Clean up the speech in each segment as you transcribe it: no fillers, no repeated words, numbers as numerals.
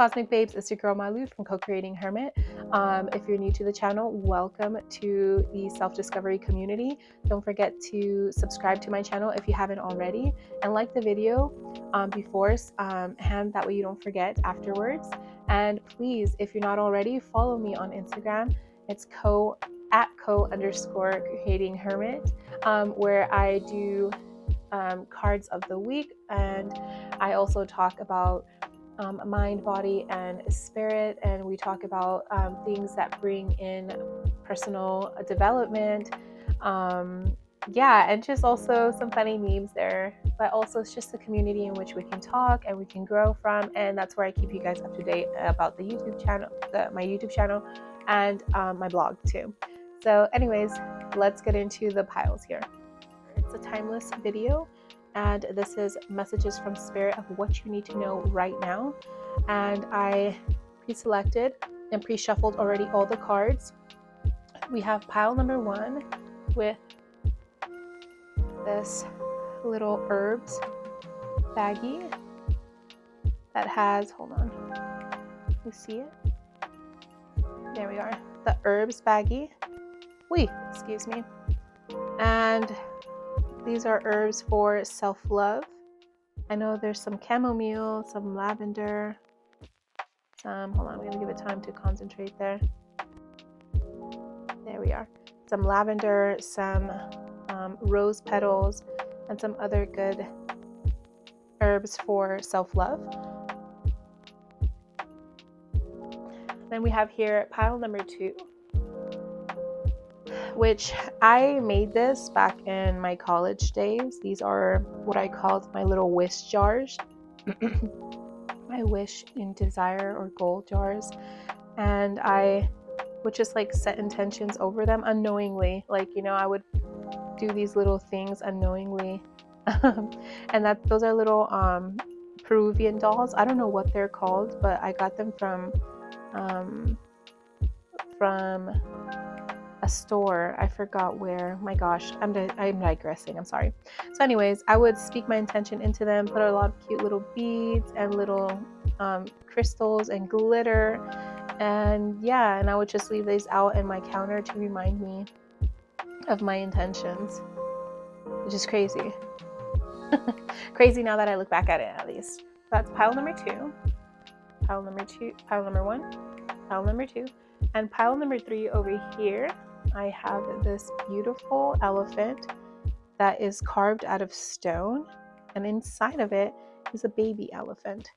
Cosmic Babes? It's your girl Malu from Co-Creating Hermit. If you're new to the channel, welcome to the self-discovery community. Don't forget to subscribe to my channel if you haven't already, and like the video beforehand, that way you don't forget afterwards. And please, if you're not already, follow me on Instagram. It's @co_creating hermit, where I do cards of the week, and I also talk about mind, body, and spirit, and we talk about things that bring in personal development, and just also some funny memes there. But also, it's just a community in which we can talk and we can grow from, and that's where I keep you guys up to date about the YouTube channel, my YouTube channel, and my blog too. So anyways, let's get into the piles here. It's a timeless video, and this is messages from spirit of what you need to know right now. And I pre-selected and pre-shuffled already all the cards. We have pile number 1 with this little herbs baggie that has, hold on, you see it? There we are, the herbs baggie. Excuse me. And these are herbs for self-love. I know there's some chamomile, some lavender, hold on, I'm going to give it time to concentrate there. There we are. Some lavender, some rose petals, and some other good herbs for self-love. Then we have here pile number 2, which I made this back in my college days. These are what I called my little wish jars. My wish and desire or goal jars. And I would just like set intentions over them unknowingly. Like, I would do these little things unknowingly. And those are little Peruvian dolls. I don't know what they're called, but I got them from a store. I forgot where. My gosh, I'm digressing. I'm sorry. So anyways, I would speak my intention into them, put a lot of cute little beads and little crystals and glitter, and I would just leave these out in my counter to remind me of my intentions, which is crazy. Crazy now that I look back at it, at least. So that's pile number 2, pile number 1, pile number 2, and pile number 3 over here. I have this beautiful elephant that is carved out of stone, and inside of it is a baby elephant.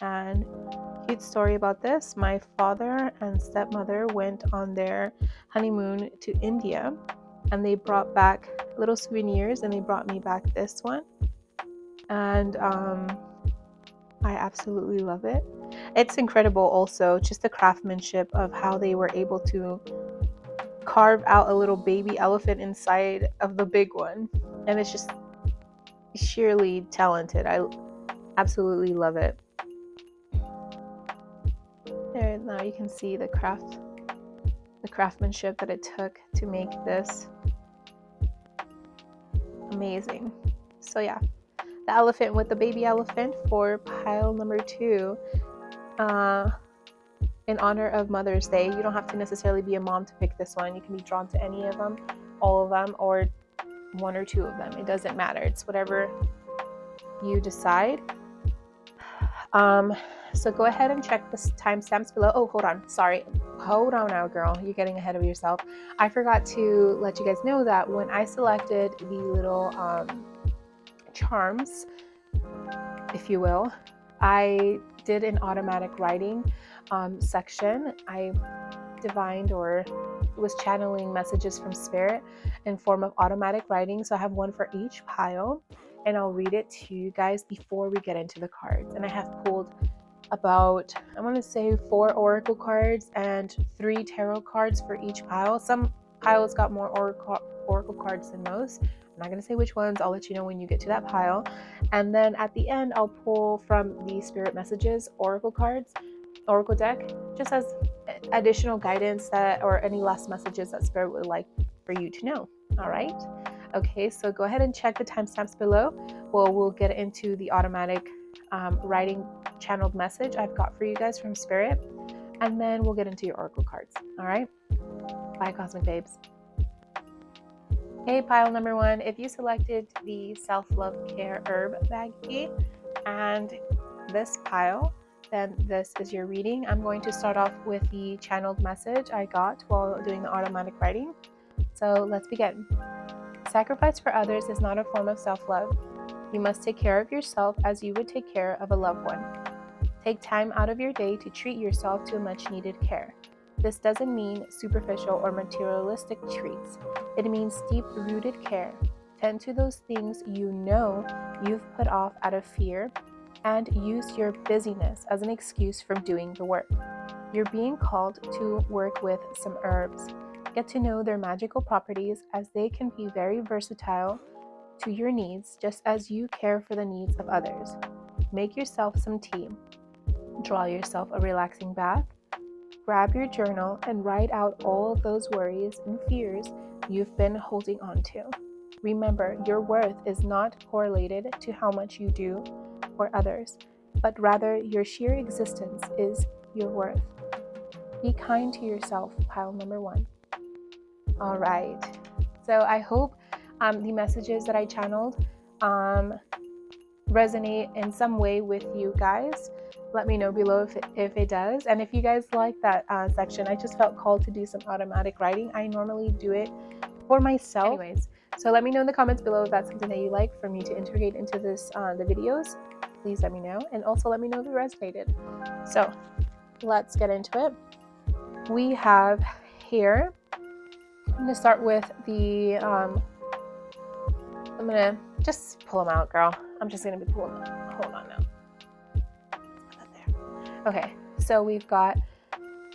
And cute story about this, my father and stepmother went on their honeymoon to India, and they brought back little souvenirs, and they brought me back this one, and I absolutely love it. It's incredible also, just the craftsmanship of how they were able to carve out a little baby elephant inside of the big one, and it's just sheerly talented. I absolutely love it. There, now you can see the craftsmanship that it took to make this. Amazing. So yeah, the elephant with the baby elephant for pile number 2. In honor of Mother's Day. You don't have to necessarily be a mom to pick this one. You can be drawn to any of them, all of them, or 1 or 2 of them. It doesn't matter. It's whatever you decide. So go ahead and check the timestamps below. Oh, hold on. Sorry. Hold on now, girl. You're getting ahead of yourself. I forgot to let you guys know that when I selected the little charms, if you will, I did an automatic writing section. I divined or was channeling messages from spirit in form of automatic writing. So I have one for each pile, and I'll read it to you guys before we get into the cards. And I have pulled about, I want to say 4 oracle cards and 3 tarot cards for each pile. Some piles got more oracle cards than most. I'm not going to say which ones. I'll let you know when you get to that pile. And then at the end, I'll pull from the spirit messages oracle cards, oracle deck, just as additional guidance or any last messages that spirit would like for you to know. All right. Okay, so go ahead and check the timestamps below. We'll get into the automatic writing channeled message I've got for you guys from Spirit, and then we'll get into your oracle cards. All right? Bye, Cosmic Babes. Hey, pile number 1, if you selected the self-love care herb baggie and this pile, then this is your reading. I'm going to start off with the channeled message I got while doing the automatic writing. So let's begin. Sacrifice for others is not a form of self-love. You must take care of yourself as you would take care of a loved one. Take time out of your day to treat yourself to a much-needed care. This doesn't mean superficial or materialistic treats. It means deep-rooted care. Tend to those things you know you've put off out of fear, and use your busyness as an excuse from doing the work. You're being called to work with some herbs. Get to know their magical properties, as they can be very versatile to your needs, just as you care for the needs of others. Make yourself some tea. Draw yourself a relaxing bath. Grab your journal and write out all those worries and fears you've been holding on to. Remember, your worth is not correlated to how much you do for others, but rather your sheer existence is your worth. Be kind to yourself, pile number 1. All right. So I hope the messages that I channeled resonate in some way with you guys. Let me know below if it does. And if you guys like that section, I just felt called to do some automatic writing. I normally do it for myself. Anyways, so let me know in the comments below if that's something that you like for me to integrate into this the videos. Please let me know. And also let me know if it resonated. So let's get into it. We have here, I'm going to start with the, I'm going to just pull them out, girl. I'm just going to be pulling them. Hold on now. Okay, so we've got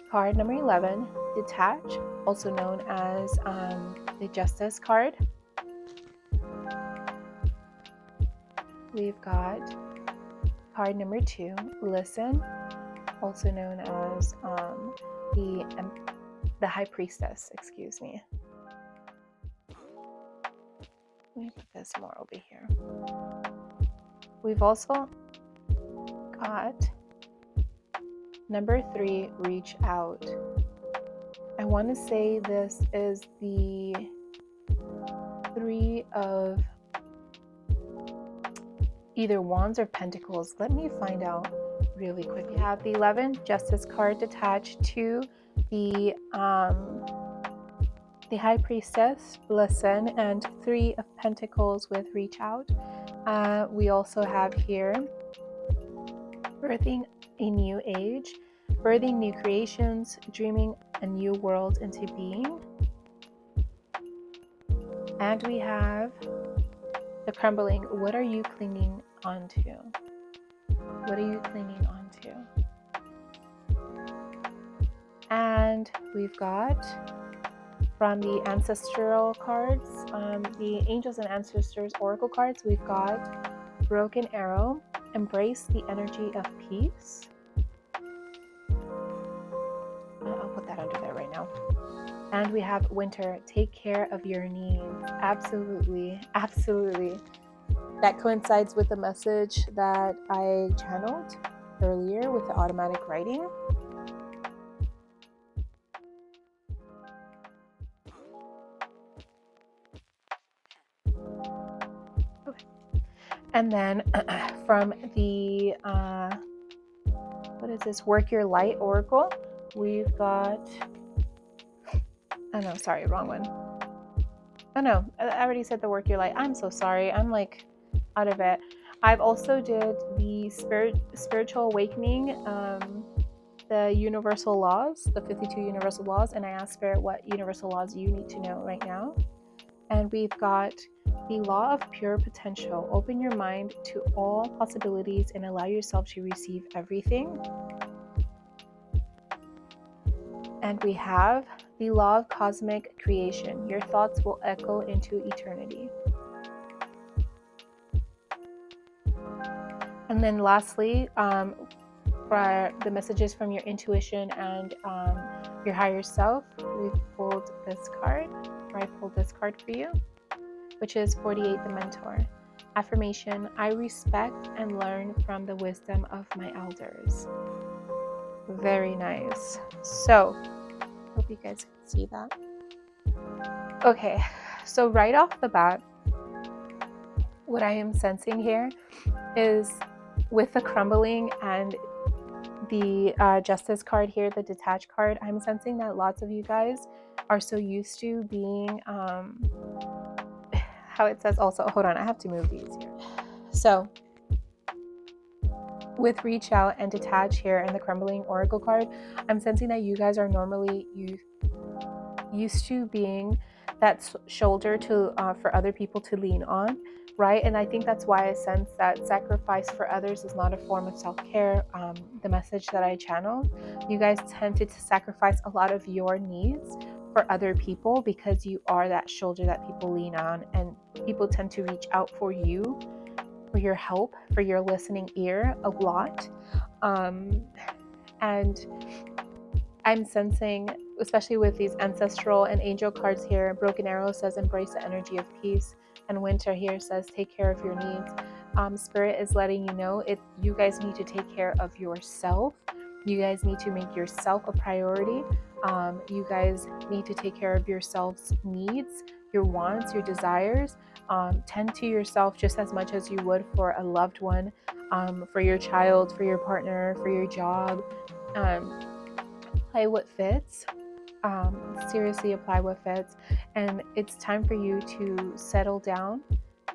card number 11, Detach, also known as the Justice card. We've got card number 2, Listen, also known as the High Priestess, excuse me. Let me put this more over here. We've also got number 3, Reach Out. I want to say this is the 3 of either Wands or Pentacles. Let me find out really quickly. We have the 11, Justice card detached to the High Priestess, Listen, and 3 of Pentacles with Reach Out. We also have here Birthing a New Age, birthing new creations, dreaming a new world into being. And we have the Crumbling. What are you clinging onto? What are you clinging onto? And we've got from the ancestral cards, the Angels and Ancestors Oracle cards, we've got Broken Arrow, Embrace the Energy of Peace. I'll put that under there right now. And we have Winter, Take Care of Your Needs. Absolutely, absolutely. That coincides with the message that I channeled earlier with the automatic writing. Okay. And then from the, what is this, Work Your Light Oracle, we've got, oh no, sorry, wrong one. Oh no, I already said the Work Your Light. I'm so sorry. I'm like out of it. I've also did the spiritual awakening, the universal laws, the 52 universal laws, and I asked Spirit what universal laws you need to know right now. And we've got the law of pure potential. Open your mind to all possibilities and allow yourself to receive everything. And we have the law of cosmic creation. Your thoughts will echo into eternity. And then lastly, for the messages from your intuition and your higher self, we've pulled this card, or I pulled this card for you, which is 48, the Mentor. Affirmation: I respect and learn from the wisdom of my elders. Very nice. So, hope you guys can see that. Okay, so right off the bat, what I am sensing here is with the crumbling and the justice card here, the detached card, I'm sensing that lots of you guys are so used to being, how it says also, hold on, I have to move these here. So with reach out and detach here and the crumbling oracle card, I'm sensing that you guys are normally used to being that shoulder to for other people to lean on, right? And I think that's why I sense that sacrifice for others is not a form of self-care. The message that I channeled, you guys tend to sacrifice a lot of your needs for other people because you are that shoulder that people lean on, and people tend to reach out for you, for your help, for your listening ear a lot. And I'm sensing, especially with these ancestral and angel cards here, Broken Arrow says embrace the energy of peace, and Winter here says take care of your needs. Spirit is letting you know you guys need to take care of yourself. You guys need to make yourself a priority. You guys need to take care of yourselves' needs, your wants, your desires. Tend to yourself just as much as you would for a loved one, for your child, for your partner, for your job. Apply what fits. Seriously apply what fits. And it's time for you to settle down,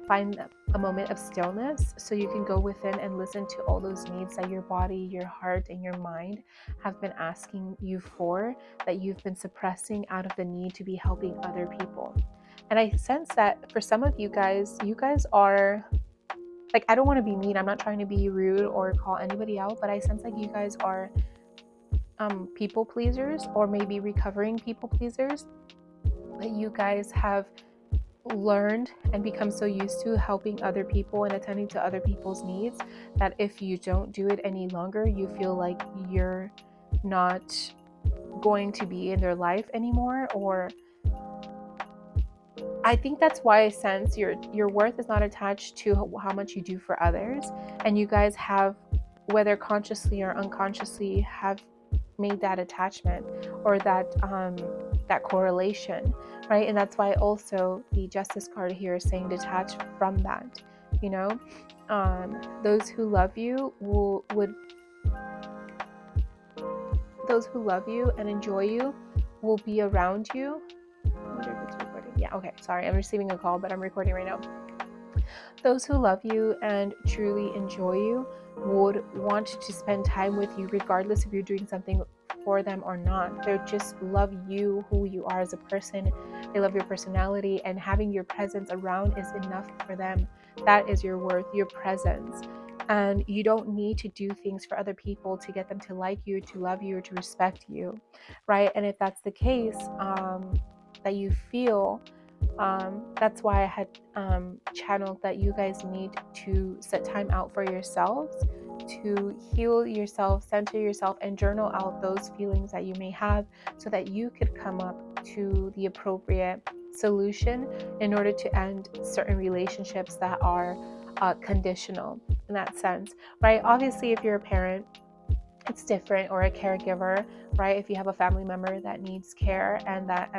find a moment of stillness so you can go within and listen to all those needs that your body, your heart, and your mind have been asking you for, that you've been suppressing out of the need to be helping other people. And I sense that for some of you guys are, like, I don't want to be mean, I'm not trying to be rude or call anybody out, but I sense like you guys are people pleasers, or maybe recovering people pleasers, that you guys have learned and become so used to helping other people and attending to other people's needs that if you don't do it any longer, you feel like you're not going to be in their life anymore. Or I think that's why I sense your worth is not attached to how much you do for others, and you guys have, whether consciously or unconsciously, have made that attachment or that correlation, right? And that's why also the Justice card here is saying detach from that. You know, those who love you those who love you and enjoy you will be around you. I wonder if it's recording. Yeah, okay, sorry, I'm receiving a call, but I'm recording right now. Those who love you and truly enjoy you would want to spend time with you regardless if you're doing something for them or not. They just love you, who you are as a person. They love your personality, and having your presence around is enough for them. That is your worth, your presence. And you don't need to do things for other people to get them to like you, to love you, or to respect you, right? And if that's the case, that you feel, that's why I had channeled that you guys need to set time out for yourselves to heal yourself, center yourself, and journal out those feelings that you may have so that you could come up to the appropriate solution in order to end certain relationships that are conditional in that sense, right? Obviously, if you're a parent, it's different, or a caregiver, right? If you have a family member that needs care and that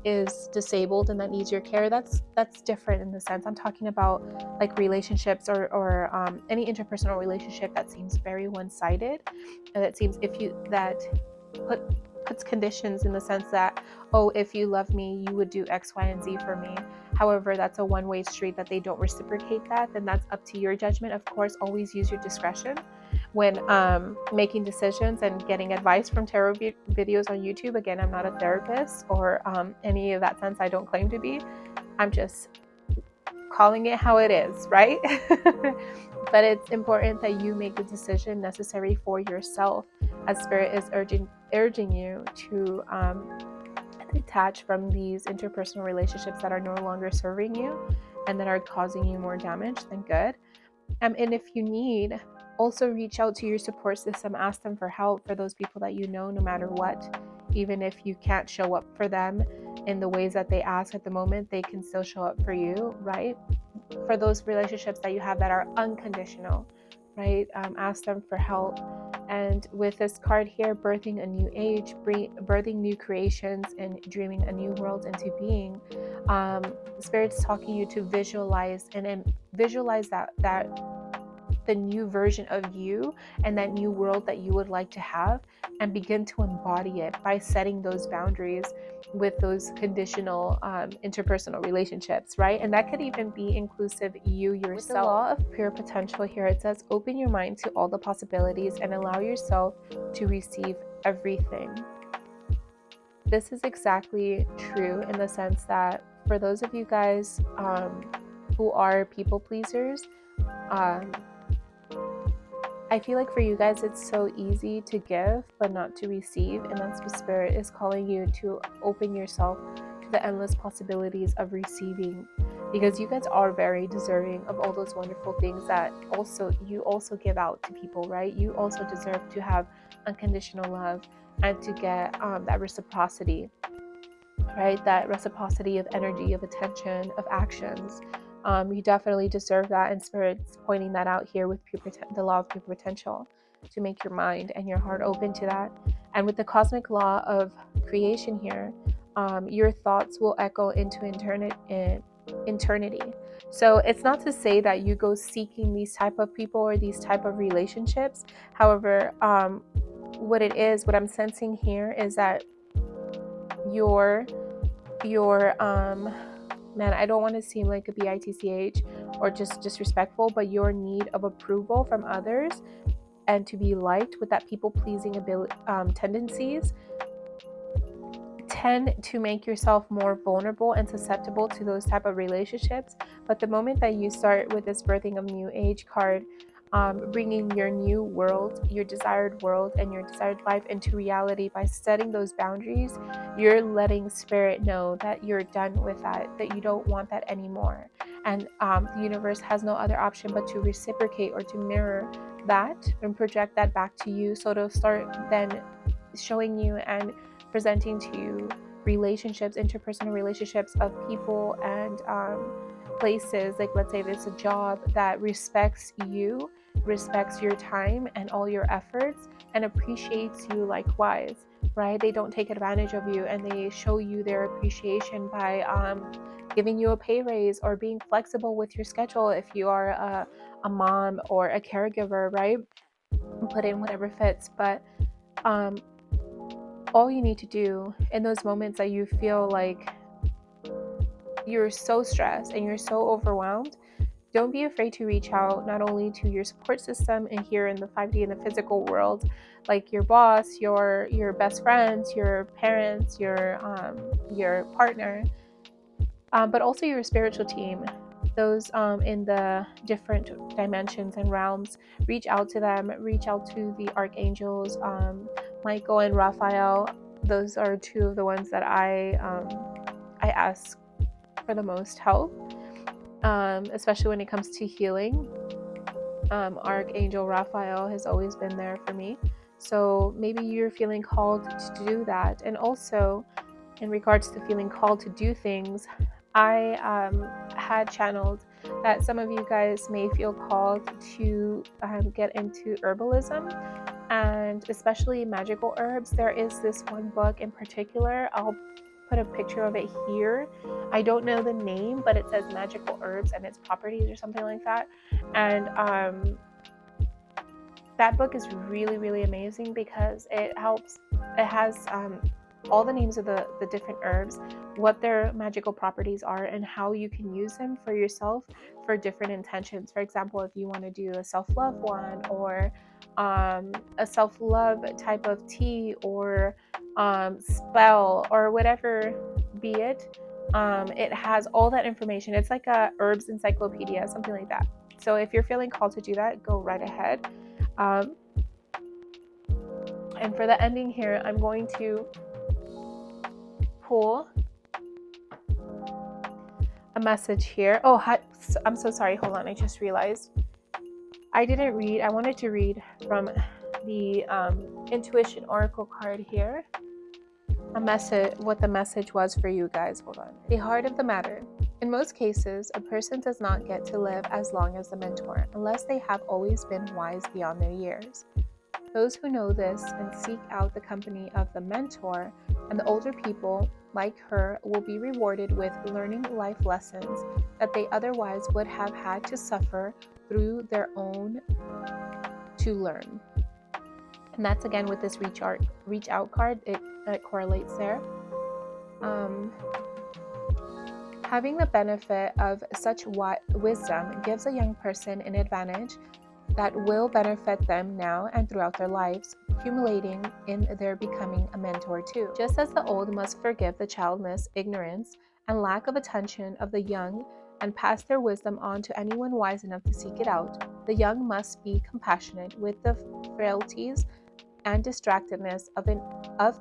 is disabled and that needs your care, that's different in the sense. I'm talking about like relationships or any interpersonal relationship that seems very one-sided, and that seems that puts conditions in the sense that, oh, if you love me, you would do X, Y, and Z for me. However, that's a one-way street that they don't reciprocate that, then that's up to your judgment. Of course, always use your discretion when making decisions and getting advice from tarot videos on YouTube. Again, I'm not a therapist or any of that sense. I don't claim to be. I'm just calling it how it is, right? But it's important that you make the decision necessary for yourself, as Spirit is urging you to detach from these interpersonal relationships that are no longer serving you and that are causing you more damage than good. And if you need, also reach out to your support system, ask them for help, for those people that you know, no matter what. Even if you can't show up for them in the ways that they ask at the moment, they can still show up for you, right? for those relationships that you have that are unconditional, right? Ask them for help. And with this card here, birthing a new age, birthing new creations, and dreaming a new world into being, Spirit's talking you to visualize and visualize that the new version of you and that new world that you would like to have, and begin to embody it by setting those boundaries with those conditional interpersonal relationships, right? And that could even be inclusive you yourself. With the law of pure potential here, it says open your mind to all the possibilities and allow yourself to receive everything. This is exactly true in the sense that for those of you guys who are people pleasers, I feel like for you guys, it's so easy to give, but not to receive. And that's what Spirit is calling you to open yourself to the endless possibilities of receiving, because you guys are very deserving of all those wonderful things that you also give out to people, right? You also deserve to have unconditional love and to get that reciprocity, right? That reciprocity of energy, of attention, of actions. You definitely deserve that, and Spirit's pointing that out here with the law of pure potential, to make your mind and your heart open to that. And with the cosmic law of creation here, your thoughts will echo into eternity. So it's not to say that you go seeking these type of people or these type of relationships. However, what I'm sensing here is that your man, I don't want to seem like a bitch or just disrespectful, but your need of approval from others and to be liked with that people-pleasing tendencies tend to make yourself more vulnerable and susceptible to those type of relationships. But the moment that you start with this birthing of new age card, bringing your new world, your desired world and your desired life into reality by setting those boundaries, you're letting Spirit know that you're done with that you don't want that anymore. And the universe has no other option but to reciprocate or to mirror that and project that back to you. So to start then showing you and presenting to you relationships, interpersonal relationships of people and places, like let's say there's a job that respects you, respects your time and all your efforts, and appreciates you likewise, right? They don't take advantage of you, and they show you their appreciation by giving you a pay raise or being flexible with your schedule if you are a mom or a caregiver, right? Put in whatever fits. But all you need to do in those moments that you feel like you're so stressed and you're so overwhelmed, don't be afraid to reach out not only to your support system and here in the 5D in the physical world, like your boss, your best friends, your parents, your partner, but also your spiritual team, those in the different dimensions and realms. Reach out to them, reach out to the archangels, Michael and Raphael. Those are two of the ones that I ask for the most help, especially when it comes to healing. Archangel Raphael has always been there for me. So maybe you're feeling called to do that. And also, in regards to feeling called to do things, I had channeled that some of you guys may feel called to get into herbalism, and especially magical herbs. There is this one book in particular. I'll put a picture of it here. I don't know the name, but it says Magical Herbs and its Properties or something like that. And that book is really, really amazing because it has all the names of the different herbs, what their magical properties are, and how you can use them for yourself for different intentions. For example, if you want to do a self-love one, or a self-love type of tea, or spell, or whatever be it, it has all that information. It's like a herbs encyclopedia, something like that. So if you're feeling called to do that, go right ahead. And for the ending here, I'm going to pull a message here. Oh, hi. I'm so sorry. Hold on. I just realized I didn't read. I wanted to read from the Intuition Oracle card here. A message, what the message was for you guys. Hold on. The heart of the matter. In most cases, a person does not get to live as long as the mentor unless they have always been wise beyond their years. Those who know this and seek out the company of the mentor and the older people like her will be rewarded with learning life lessons that they otherwise would have had to suffer through their own to learn. And that's again with this reach out card, it correlates there. Having the benefit of such wisdom gives a young person an advantage that will benefit them now and throughout their lives, accumulating in their becoming a mentor too. Just as the old must forgive the childless ignorance and lack of attention of the young and pass their wisdom on to anyone wise enough to seek it out, the young must be compassionate with the frailties and distractedness of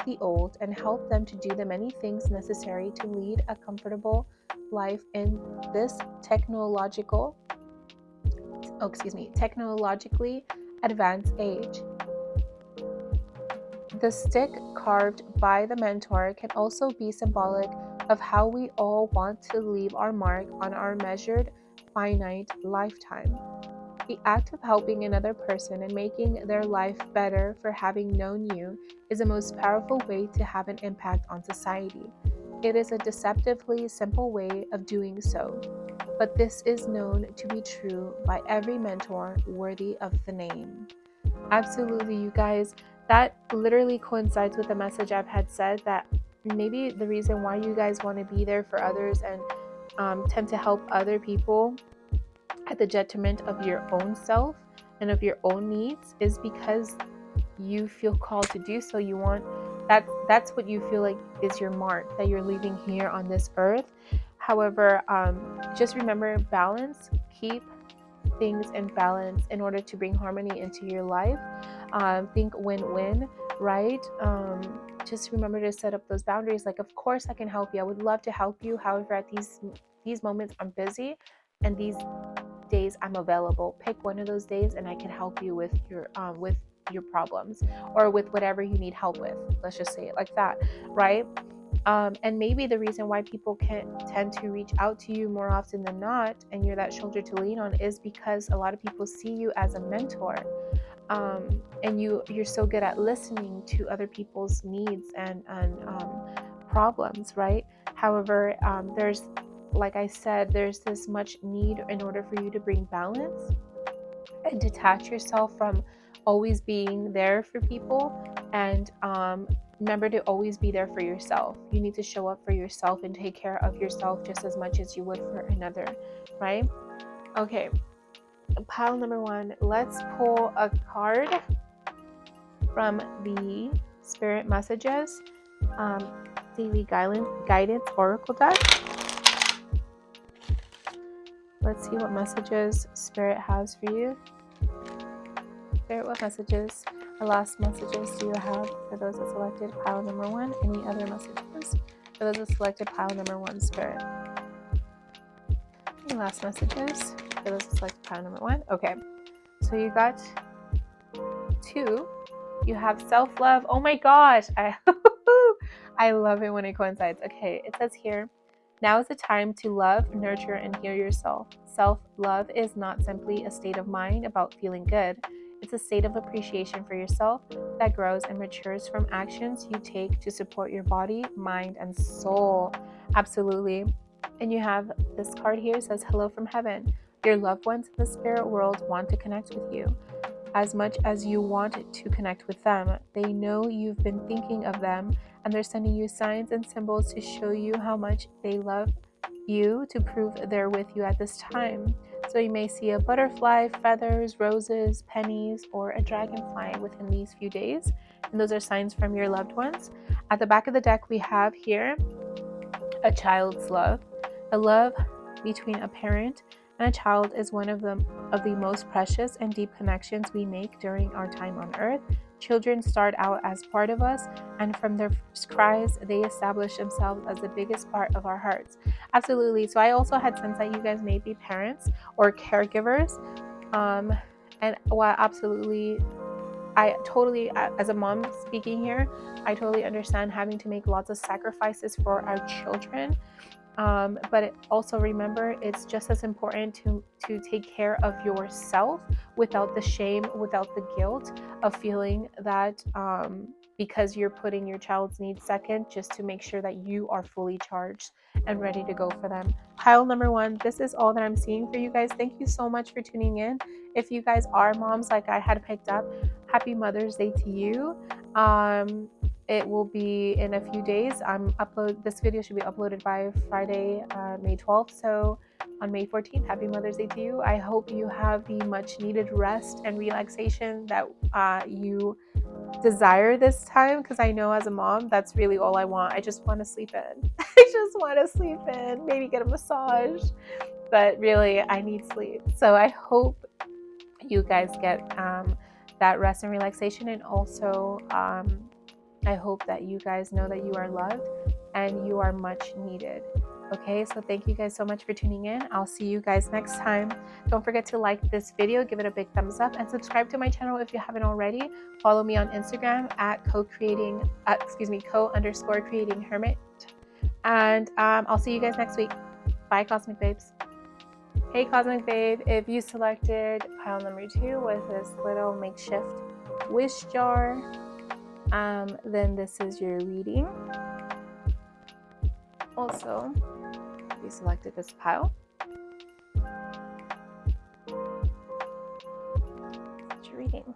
the old and help them to do the many things necessary to lead a comfortable life in this technologically advanced age. The stick carved by the mentor can also be symbolic of how we all want to leave our mark on our measured, finite lifetime. The act of helping another person and making their life better for having known you is the most powerful way to have an impact on society. It is a deceptively simple way of doing so, but this is known to be true by every mentor worthy of the name. Absolutely, you guys. That literally coincides with the message I've had said that maybe the reason why you guys want to be there for others and tend to help other people at the detriment of your own self and of your own needs is because you feel called to do so. You want that's what you feel like is your mark that you're leaving here on this earth. However, just remember balance. Keep things in balance in order to bring harmony into your life. Think win-win, right? Just remember to set up those boundaries. Like, of course I can help you, I would love to help you, however at these moments I'm busy and these days I'm available. Pick one of those days and I can help you with your problems or with whatever you need help with. Let's just say it like that, right? And maybe the reason why people can tend to reach out to you more often than not, and you're that shoulder to lean on, is because a lot of people see you as a mentor, and you're so good at listening to other people's needs and problems, right? However, there's, like I said, there's this much need in order for you to bring balance and detach yourself from always being there for people, and remember to always be there for yourself. You need to show up for yourself and take care of yourself just as much as you would for another, right? Okay, pile number 1. Let's pull a card from the Spirit Messages Daily Guidance Oracle deck. Let's see what messages Spirit has for you. Spirit, what messages or last messages do you have for those that selected pile number 1? Any other messages for those that selected pile number 1, Spirit? Any last messages for those that selected pile number 1? Okay, so you got 2. You have self-love. Oh my gosh, I love it when it coincides. Okay, it says here, now is the time to love, nurture, and heal yourself. Self-love is not simply a state of mind about feeling good. It's a state of appreciation for yourself that grows and matures from actions you take to support your body, mind, and soul. Absolutely. And you have this card here, says, hello from heaven. Your loved ones in the spirit world want to connect with you as much as you want to connect with them. They know you've been thinking of them, and they're sending you signs and symbols to show you how much they love you, to prove they're with you at this time. So you may see a butterfly, feathers, roses, pennies, or a dragonfly within these few days. And those are signs from your loved ones. At the back of the deck, we have here a child's love. The love between a parent and a child is one of the most precious and deep connections we make during our time on earth. Children start out as part of us, and from their first cries, they establish themselves as the biggest part of our hearts. Absolutely. So I also had sense that you guys may be parents or caregivers. And while absolutely, I totally, as a mom speaking here, I totally understand having to make lots of sacrifices for our children. But also remember, it's just as important to take care of yourself without the shame, without the guilt of feeling that because you're putting your child's needs second, just to make sure that you are fully charged and ready to go for them. Pile number 1, this is all that I'm seeing for you guys. Thank you so much for tuning in. If you guys are moms like I had picked up, happy Mother's Day to you. It will be in a few days. This video should be uploaded by Friday, May 12th. So on May 14th, happy Mother's Day to you. I hope you have the much needed rest and relaxation that you desire this time, because I know as a mom, that's really all I want. I just want to sleep in. I just want to sleep in, maybe get a massage, but really I need sleep. So I hope you guys get that rest and relaxation, and also I hope that you guys know that you are loved and you are much needed. Okay, so thank you guys so much for tuning in. I'll see you guys next time. Don't forget to like this video, give it a big thumbs up, and subscribe to my channel if you haven't already. Follow me on Instagram at co_creating hermit. And I'll see you guys next week. Bye, Cosmic Babes. Hey, Cosmic Babe, if you selected pile number 2 with this little makeshift wish jar, then this is your reading. Also, if you selected this pile, it's your reading.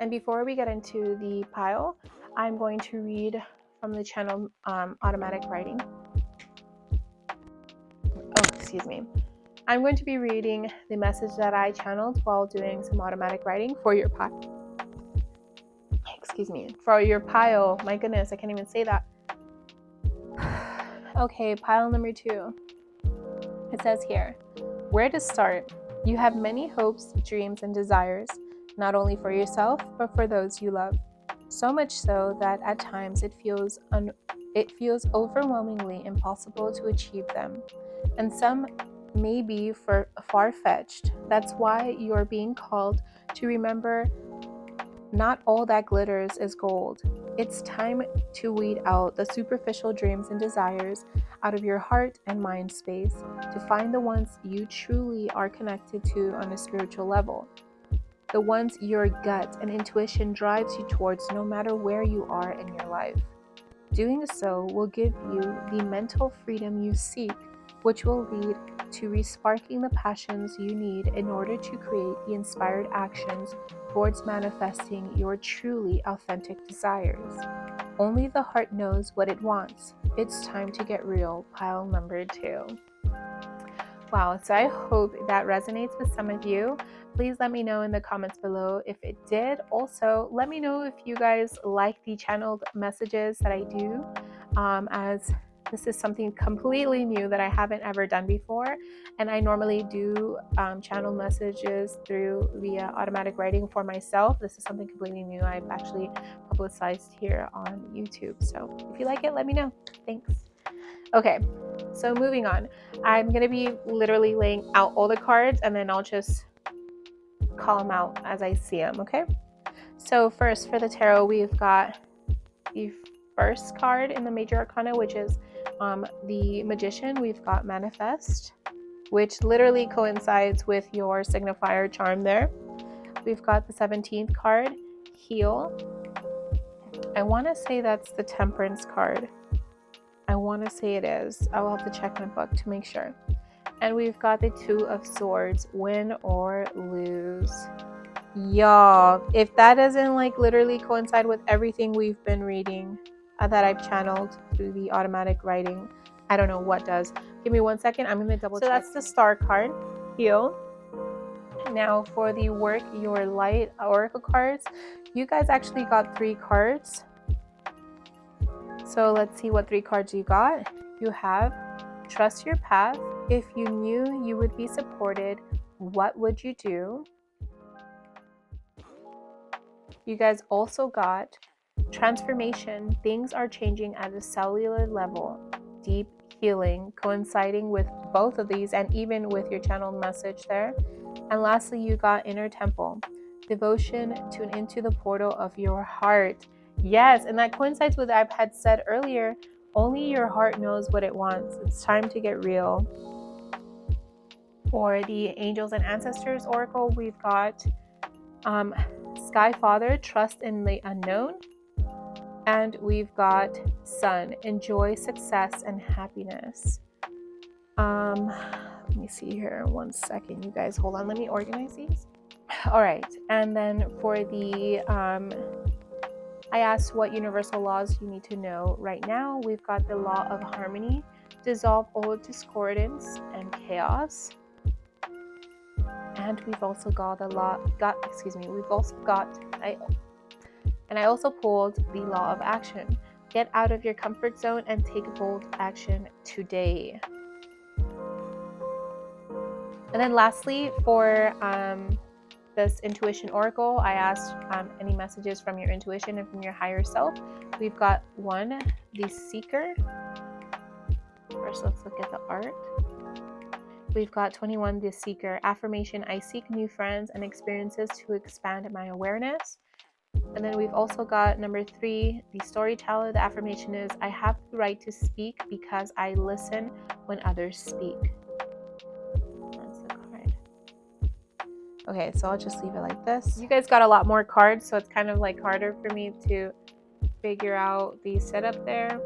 And before we get into the pile, I'm going to read from the channel Automatic Writing. Oh, excuse me. I'm going to be reading the message that I channeled while doing some automatic writing for your pile. Excuse me, for your pile. My goodness, I can't even say that. Okay, pile number 2. It says here, where to start? You have many hopes, dreams, and desires, not only for yourself, but for those you love. So much so that at times it feels overwhelmingly impossible to achieve them. And some may be far-fetched. That's why you are being called to remember not all that glitters is gold. It's time to weed out the superficial dreams and desires out of your heart and mind space to find the ones you truly are connected to on a spiritual level. The ones your gut and intuition drives you towards no matter where you are in your life. Doing so will give you the mental freedom you seek, which will lead to resparking the passions you need in order to create the inspired actions towards manifesting your truly authentic desires. Only the heart knows what it wants. It's time to get real, pile number 2. Wow, so I hope that resonates with some of you. Please let me know in the comments below if it did. Also, let me know if you guys like the channeled messages that I do, as this is something completely new that I haven't ever done before. And I normally do channel messages via automatic writing for myself. This is something completely new I've actually publicized here on YouTube. So if you like it, let me know. Thanks. Okay, so moving on. I'm going to be literally laying out all the cards, and then I'll just call them out as I see them, okay? So first, for the tarot, we've got the first card in the Major Arcana, which is the Magician. We've got Manifest, which literally coincides with your signifier charm there. We've got the 17th card, Heal. I want to say that's the Temperance card. I want to say it is. I will have to check my book to make sure. And we've got the Two of Swords, win or lose. Y'all, if that doesn't like literally coincide with everything we've been reading that I've channeled through the automatic writing, I don't know what does. Give me 1 second. I'm going to double check. So that's the Star card, Heal. Now for the Work Your Light Oracle cards, you guys actually got 3 cards. So let's see what 3 cards you got. You have Trust Your Path. If you knew you would be supported, what would you do? You guys also got Transformation. Things are changing at a cellular level. Deep Healing, coinciding with both of these and even with your channeled message there. And lastly, you got Inner Temple. Devotion, tune into the portal of your heart. Yes, and that coincides with what I had said earlier. Only your heart knows what it wants. It's time to get real. For the Angels and Ancestors Oracle, we've got Sky Father, trust in the unknown. And we've got Sun, enjoy success and happiness. Let me see here. 1 second, you guys. Hold on. Let me organize these. All right. And then for the, I asked what universal laws you need to know right now. We've got the law of harmony, dissolve all discordance and chaos. And we've also got I also pulled the law of action. Get out of your comfort zone and take bold action today. And then lastly, for this intuition oracle, I asked any messages from your intuition and from your higher self. We've got 1, the seeker. First, let's look at the art. We've got 21, the seeker. Affirmation, I seek new friends and experiences to expand my awareness. And then we've also got number 3, the storyteller. The affirmation is, I have the right to speak because I listen when others speak. That's the card. Okay, so I'll just leave it like this. You guys got a lot more cards, so it's kind of like harder for me to figure out the setup there.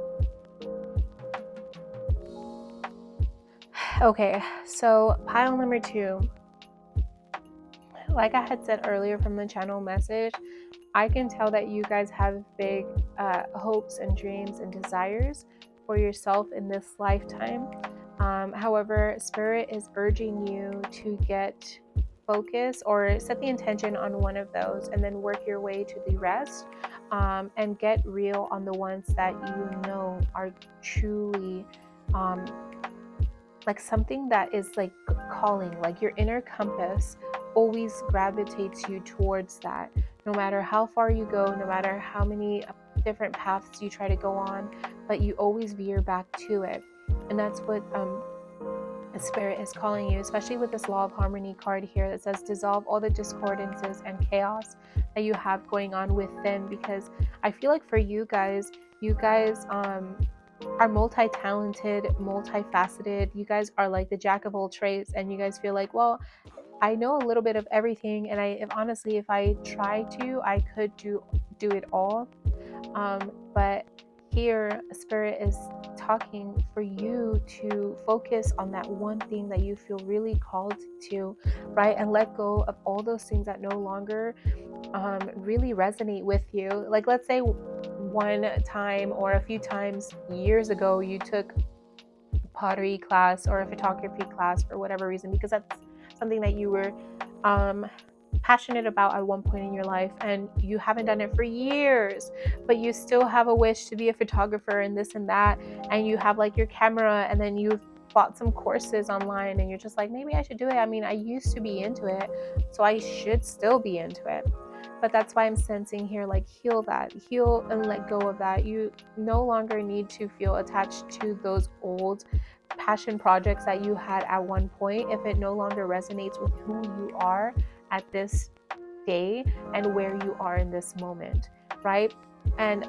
Okay, so pile number 2. Like I had said earlier from the channel message, I can tell that you guys have big hopes and dreams and desires for yourself in this lifetime. However, Spirit is urging you to get focus or set the intention on one of those and then work your way to the rest, and get real on the ones that you know are truly like something that is like calling, like your inner compass always gravitates you towards that. No matter how far you go, no matter how many different paths you try to go on, but you always veer back to it. And that's what Spirit is calling you, especially with this law of harmony card here that says dissolve all the discordances and chaos that you have going on within. Because I feel like for you guys are multi-talented, multifaceted. You guys are like the jack of all trades, and you guys feel like, well, I know a little bit of everything, and if I try to, I could do it all. But here, Spirit is talking for you to focus on that one thing that you feel really called to, right? And let go of all those things that no longer really resonate with you. Like, let's say one time or a few times years ago, you took a pottery class or a photography class for whatever reason, because that's something that you were passionate about at one point in your life, and you haven't done it for years, but you still have a wish to be a photographer and this and that, and you have like your camera, and then you've bought some courses online, and you're just like, maybe I should do it. I mean, I used to be into it, so I should still be into it. But that's why I'm sensing here, like, heal and let go of that. You no longer need to feel attached to those old passion projects that you had at one point if it no longer resonates with who you are at this day and where you are in this moment, right? And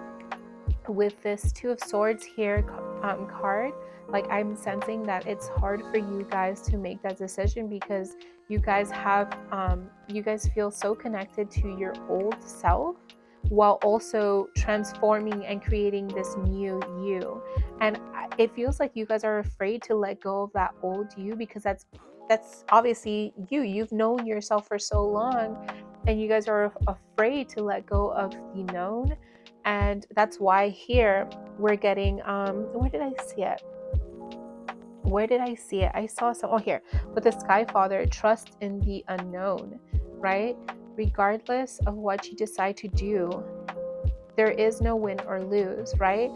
with this 2 of Swords here card, like, I'm sensing that it's hard for you guys to make that decision, because you guys have you guys feel so connected to your old self while also transforming and creating this new you. And it feels like you guys are afraid to let go of that old you, because that's obviously you've known yourself for so long, and you guys are afraid to let go of the known. And that's why here we're getting where did I see it? I saw some, here, with the Sky Father, trust in the unknown, right? Regardless of what you decide to do, there is no win or lose, right?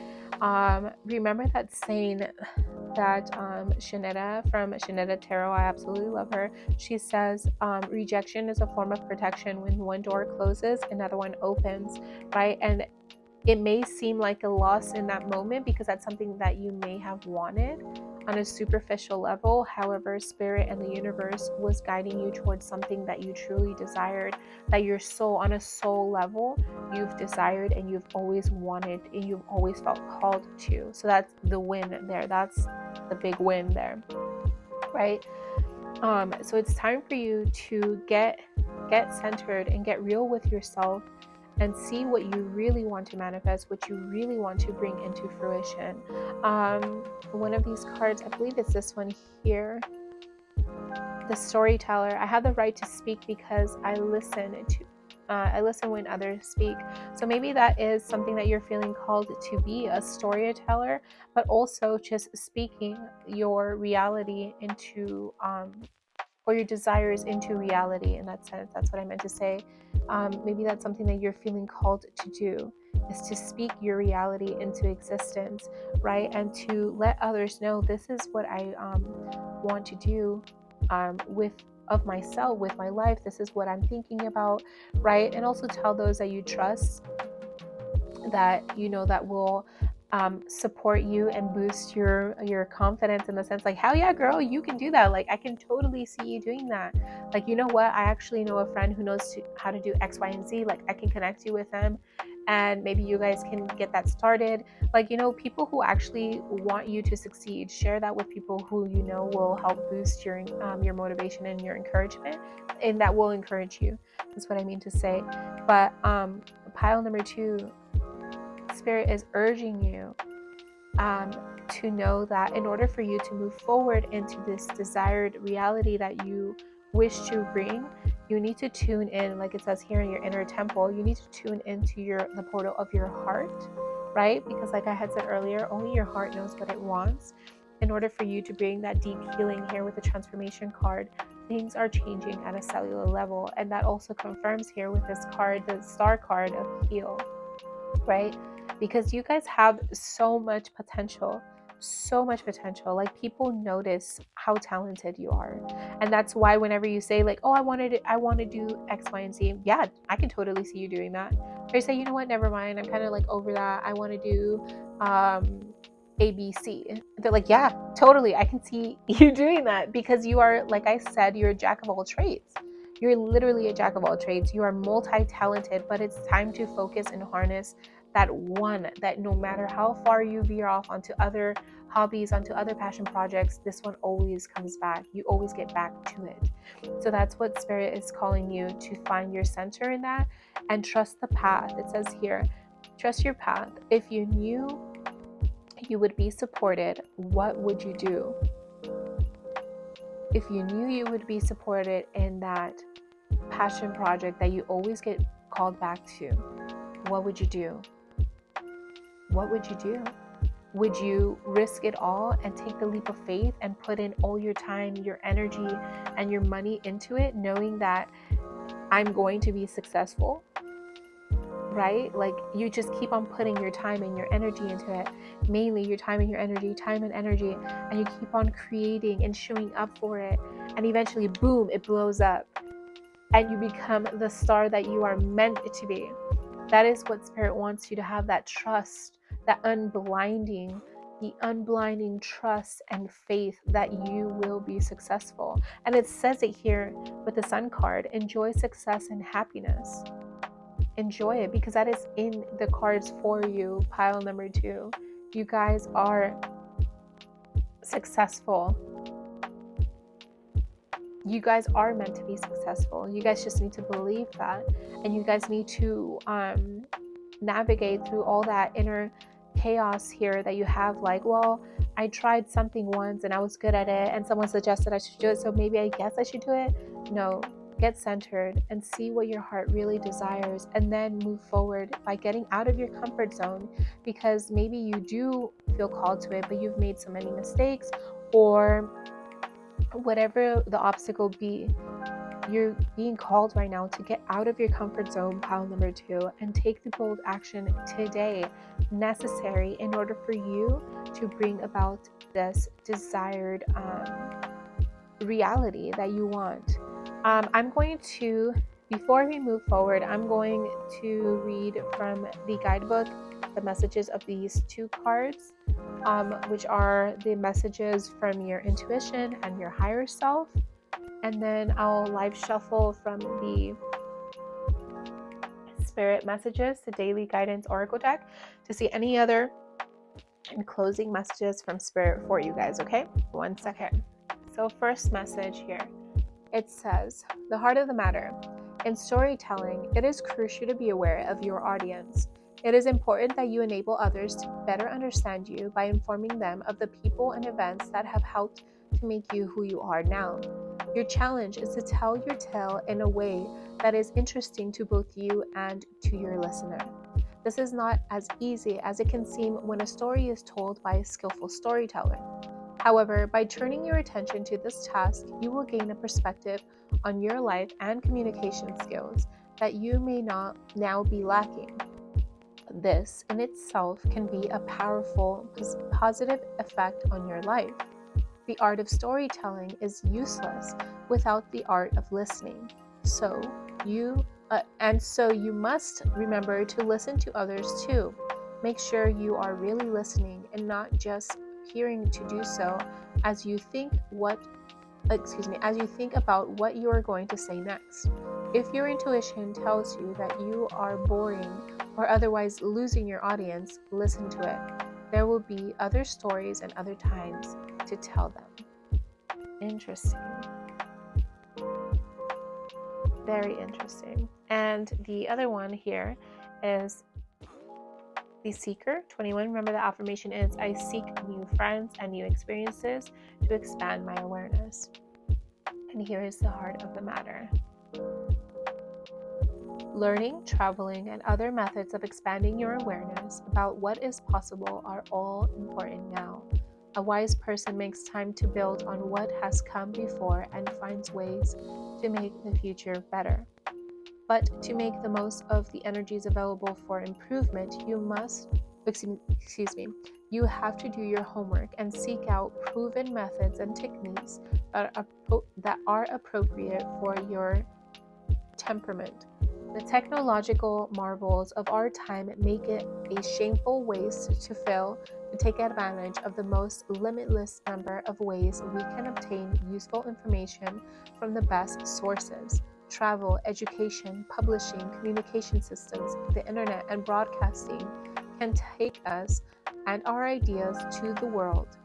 Remember that saying that Shanetta from Shanetta Tarot, I absolutely love her. She says, rejection is a form of protection. When one door closes, another one opens, right? And it may seem like a loss in that moment, because that's something that you may have wanted, on a superficial level. However, spirit and the universe was guiding you towards something that you truly desired, that your soul, on a soul level, you've desired and you've always wanted and you've always felt called to. So that's the win there. That's the big win there, right? So it's time for you to get centered and get real with yourself and see what you really want to manifest, what you really want to bring into fruition. One of these cards, I believe it's this one here, the storyteller. I have the right to speak because I listen when others speak. So maybe that is something that you're feeling called to be, a storyteller, but also just speaking your reality into or your desires into reality. In that sense, that's what I meant to say. Maybe that's something that you're feeling called to do, is to speak your reality into existence, right? And to let others know, this is what I want to do with of myself, with my life. This is what I'm thinking about, right? And also tell those that you trust, that you know, that will support you and boost your confidence, in the sense like, hell yeah, girl, you can do that. Like, I can totally see you doing that. Like, you know what, I actually know a friend who knows how to do X, Y, and Z. Like, I can connect you with them, and maybe you guys can get that started. Like, you know, people who actually want you to succeed, share that with people who you know will help boost your motivation and your encouragement, and that will encourage you. That's what I mean to say. But pile number 2, Spirit is urging you to know that in order for you to move forward into this desired reality that you wish to bring, you need to tune in, like it says here, in your inner temple. You need to tune into the portal of your heart, right? Because like I had said earlier, only your heart knows what it wants. In order for you to bring that deep healing here with the transformation card, things are changing at a cellular level. And that also confirms here with this card, the star card of heal, right? Because you guys have so much potential. Like, people notice how talented you are, and that's why whenever you say like, oh, I want to do X, Y, and Z, yeah, I can totally see you doing that. Or you say, you know what, never mind, I'm kind of like over that, I want to do ABC. They're like, yeah, totally, I can see you doing that, because you are, like I said, you're a jack of all trades. You're literally a jack of all trades. You are multi-talented, but it's time to focus and harness that one, that no matter how far you veer off onto other hobbies, onto other passion projects, this one always comes back. You always get back to it. So that's what Spirit is calling you to find your center in that, and trust the path. It says here, trust your path. If you knew you would be supported, what would you do? If you knew you would be supported in that passion project that you always get called back to, what would you do? What would you do? Would you risk it all and take the leap of faith and put in all your time, your energy, and your money into it, knowing that I'm going to be successful? Right? Like, you just keep on putting your time and your energy into it, mainly your time and your energy, and you keep on creating and showing up for it, and eventually, boom, it blows up, and you become the star that you are meant to be. That is what Spirit wants you to have, that trust, that unblinding trust and faith that you will be successful. And it says it here with the Sun card, enjoy success and happiness. Enjoy it, because that is in the cards for you, pile number 2. You guys are successful. You guys are meant to be successful. You guys just need to believe that, and you guys need to navigate through all that inner chaos here that you have, like, well, I tried something once and I was good at it, and someone suggested I should do it, so maybe I guess I should do it. No, get centered and see what your heart really desires, and then move forward by getting out of your comfort zone, because maybe you do feel called to it, but you've made so many mistakes, or whatever the obstacle be. You're being called right now to get out of your comfort zone, pile number 2, and take the bold action today necessary in order for you to bring about this desired reality that you want. I'm going to, before we move forward, I'm going to read from the guidebook the messages of these 2 cards, which are the messages from your intuition and your higher self. And then I'll live shuffle from the spirit messages, the daily guidance oracle deck, to see any other and closing messages from spirit for you guys, okay? 1 second. So first message here, it says, the heart of the matter. In storytelling, it is crucial to be aware of your audience. It is important that you enable others to better understand you by informing them of the people and events that have helped to make you who you are now. Your challenge is to tell your tale in a way that is interesting to both you and to your listener. This is not as easy as it can seem when a story is told by a skillful storyteller. However, by turning your attention to this task, you will gain a perspective on your life and communication skills that you may not now be lacking. This in itself can be a powerful positive effect on your life. The art of storytelling is useless without the art of listening. So you must remember to listen to others too. Make sure you are really listening and not just hearing to do so as you think about what you are going to say next. If your intuition tells you that you are boring or otherwise losing your audience, listen to it. There will be other stories and other times to tell them. Interesting. Very interesting. And the other one here is the seeker, 21. Remember, the affirmation is, I seek new friends and new experiences to expand my awareness. And here is the heart of the matter. Learning, traveling, and other methods of expanding your awareness about what is possible are all important now. A wise person makes time to build on what has come before and finds ways to make the future better. But to make the most of the energies available for improvement, you have to do your homework and seek out proven methods and techniques that are appropriate for your temperament. The technological marvels of our time make it a shameful waste to fail to take advantage of the most limitless number of ways we can obtain useful information from the best sources. Travel, education, publishing, communication systems, the internet, and broadcasting can take us and our ideas to the world,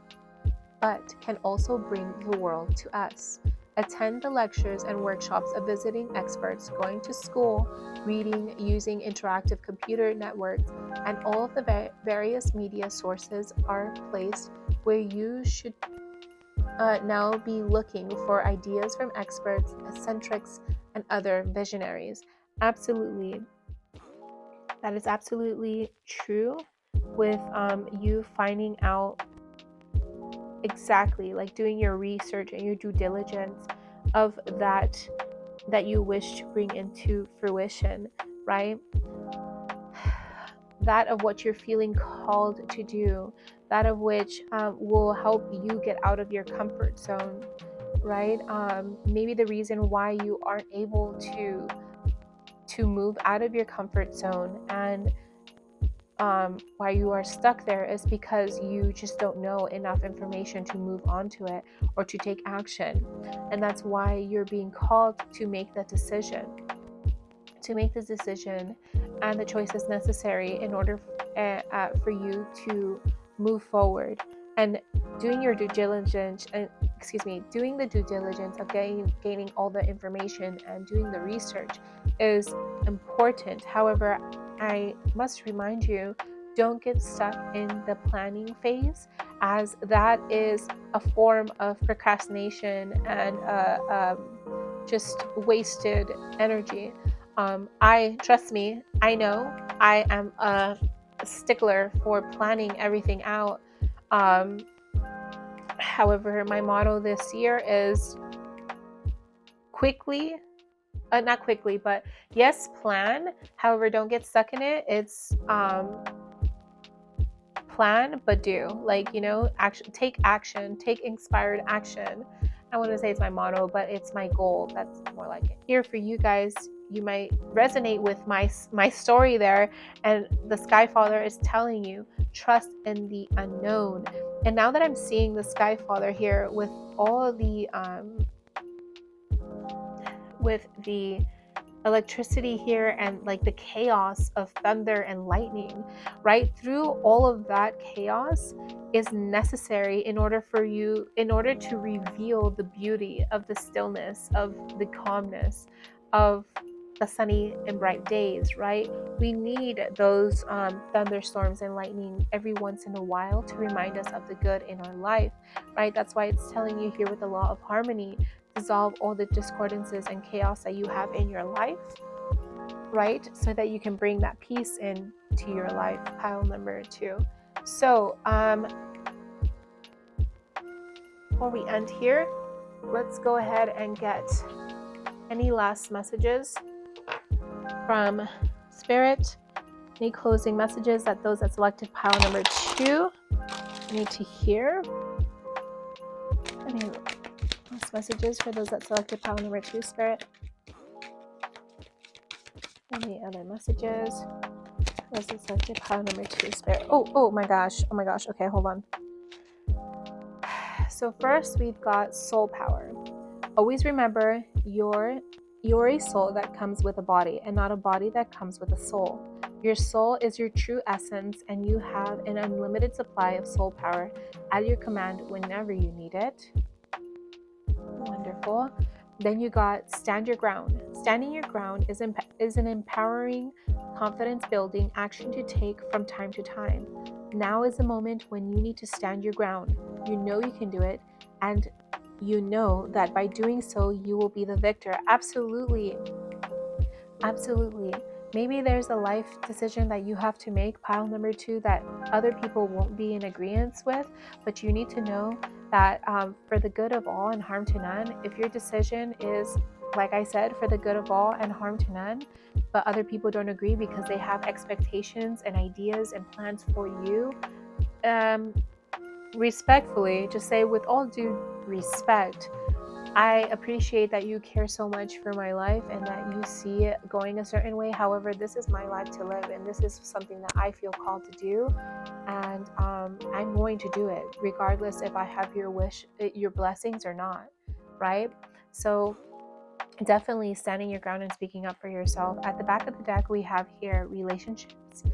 but can also bring the world to us. Attend the lectures and workshops of visiting experts, going to school, reading, using interactive computer networks, and all of the various media sources are placed where you should now be looking for ideas from experts, eccentrics, and other visionaries. Absolutely. That is absolutely true with you finding out exactly, like doing your research and your due diligence of that you wish to bring into fruition, right? That of what you're feeling called to do, that of which will help you get out of your comfort zone, right? Maybe the reason why you aren't able to move out of your comfort zone and why you are stuck there is because you just don't know enough information to move on to it or to take action. And that's why you're being called to make that decision, and the choices necessary in order for you to move forward. And doing the due diligence of gaining all the information and doing the research is important. However, I must remind you, don't get stuck in the planning phase, as that is a form of procrastination and just wasted energy. Trust me, I know I am a stickler for planning everything out. However, my motto this year is not quickly, but yes, plan. However, don't get stuck in it. It's plan, but do. Take action, take inspired action. I want to say it's my motto, but it's my goal. That's more like it. Here for you guys, resonate with my story there, and the Sky Father is telling you, trust in the unknown. And now that I'm seeing the Sky Father here with all the electricity here and like the chaos of thunder and lightning, right? Through all of that chaos is necessary in order to reveal the beauty of the stillness, of the calmness, of the sunny and bright days, right? We need those thunderstorms and lightning every once in a while to remind us of the good in our life, right? That's why it's telling you here with the law of harmony, dissolve all the discordances and chaos that you have in your life, right? So that you can bring that peace into your life, pile number 2. So before we end here, let's go ahead and get any last messages from Spirit. Any closing messages that those that selected pile number 2 need to hear? Any last messages for those that selected pile number 2, Spirit? Any other messages? Those that selected pile number 2, Spirit. Oh my gosh. Okay, hold on. So first we've got soul power. Always remember you're a soul that comes with a body and not a body that comes with a soul. Your soul is your true essence, and you have an unlimited supply of soul power at your command whenever you need it. Wonderful. Then you got stand your ground. Standing your ground is an empowering, confidence building action to take from time to time. Now is the moment when you need to stand your ground. You know you can do it, and you know that by doing so, you will be the victor. Absolutely. Absolutely. Maybe there's a life decision that you have to make, pile number 2, that other people won't be in agreement with, but you need to know that for the good of all and harm to none, if your decision is, like I said, for the good of all and harm to none, but other people don't agree because they have expectations and ideas and plans for you, respectfully, just say, with all due respect, I appreciate that you care so much for my life and that you see it going a certain way. However, this is my life to live, and this is something that I feel called to do, and I'm going to do it regardless if I have your wish, your blessings or not, right? So definitely standing your ground and speaking up for yourself. At the back of the deck, we have here relationships.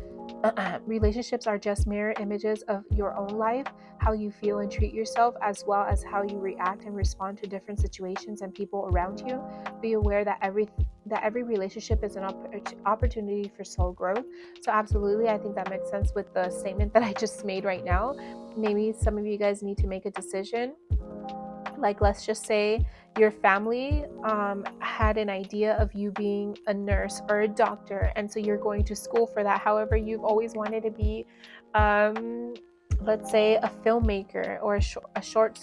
Relationships are just mirror images of your own life, how you feel and treat yourself, as well as how you react and respond to different situations and people around you. Be aware that every relationship is an opportunity for soul growth. So absolutely, I think that makes sense with the statement that I just made right now. Maybe some of you guys need to make a decision. Like, let's just say your family had an idea of you being a nurse or a doctor, and so you're going to school for that. However, you've always wanted to be, let's say, a filmmaker or a short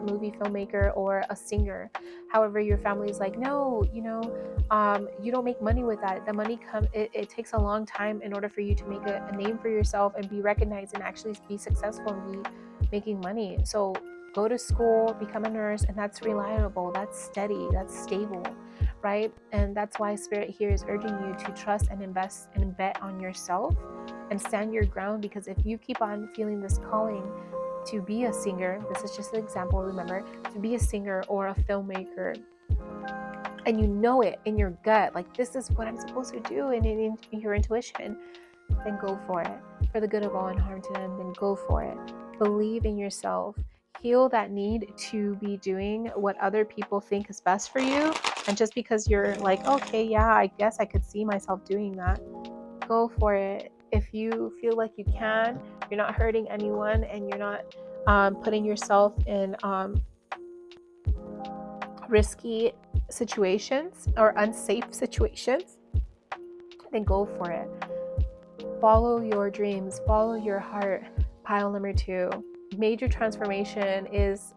movie filmmaker or a singer. However, your family is like, no, you don't make money with that. The money it takes a long time in order for you to make a name for yourself and be recognized and actually be successful and be making money. So go to school, become a nurse, and that's reliable, that's steady, that's stable, right? And that's why Spirit here is urging you to trust and invest and bet on yourself and stand your ground, because if you keep on feeling this calling to be a singer, this is just an example, remember, to be a singer or a filmmaker, and you know it in your gut, like, this is what I'm supposed to do, and in your intuition, then go for it. For the good of all and harm to none, then go for it. Believe in yourself. Heal that need to be doing what other people think is best for you. And just because you're like, okay, yeah, I guess I could see myself doing that, go for it. If you feel like you can, you're not hurting anyone, and you're not putting yourself in risky situations or unsafe situations, then go for it. Follow your dreams, follow your heart. Pile number 2, major transformation is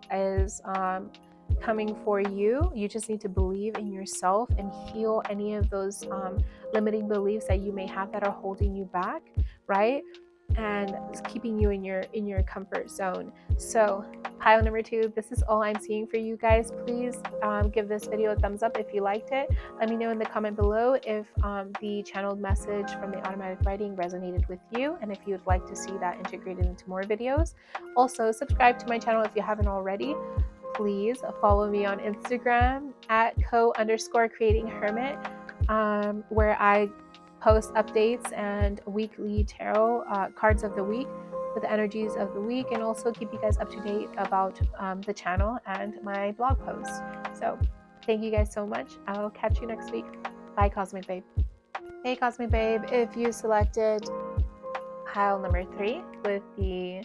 coming for you. You just need to believe in yourself and heal any of those limiting beliefs that you may have that are holding you back, right? and keeping you in your comfort zone. So pile number 2, this is all I'm seeing for you guys. Please give this video a thumbs up if you liked it. Let me know in the comment below if the channeled message from the automatic writing resonated with you, and if you'd like to see that integrated into more videos. Also, subscribe to my channel if you haven't already. Please follow me on Instagram at co_creatinghermit, where I post updates and weekly tarot cards of the week with the energies of the week, and also keep you guys up to date about the channel and my blog posts. So thank you guys so much. I'll catch you next week. Bye, Cosmic Babe. Hey, Cosmic Babe, if you selected pile number 3 with the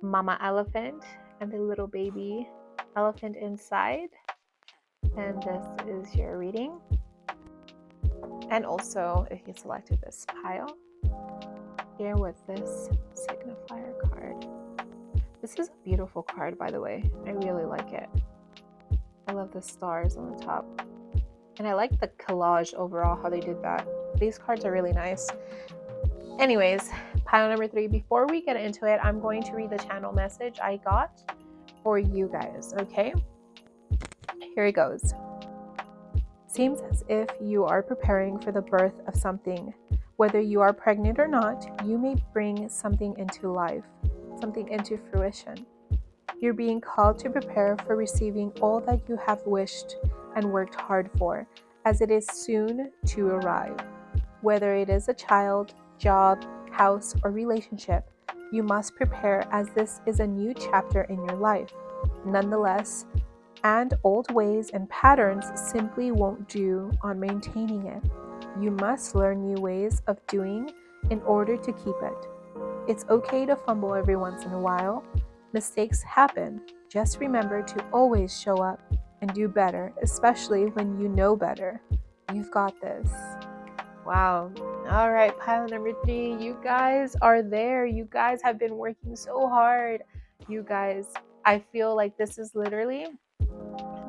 mama elephant and the little baby elephant inside, and this is your reading. And also, if you selected this pile here with this signifier card. This is a beautiful card, by the way. I really like it. I love the stars on the top. And I like the collage overall, how they did that. These cards are really nice. Anyways, pile number 3. Before we get into it, I'm going to read the channel message I got for you guys, okay? Here it goes. Seems as if you are preparing for the birth of something. Whether you are pregnant or not, you may bring something into life, something into fruition. You're being called to prepare for receiving all that you have wished and worked hard for, as it is soon to arrive. Whether it is a child, job, house, or relationship, you must prepare, as this is a new chapter in your life. Nonetheless, and old ways and patterns simply won't do on maintaining it. You must learn new ways of doing in order to keep it. It's okay to fumble every once in a while. Mistakes happen. Just remember to always show up and do better, especially when you know better. You've got this. Wow. All right, pile number 3. You guys are there. You guys have been working so hard. You guys, I feel like this is literally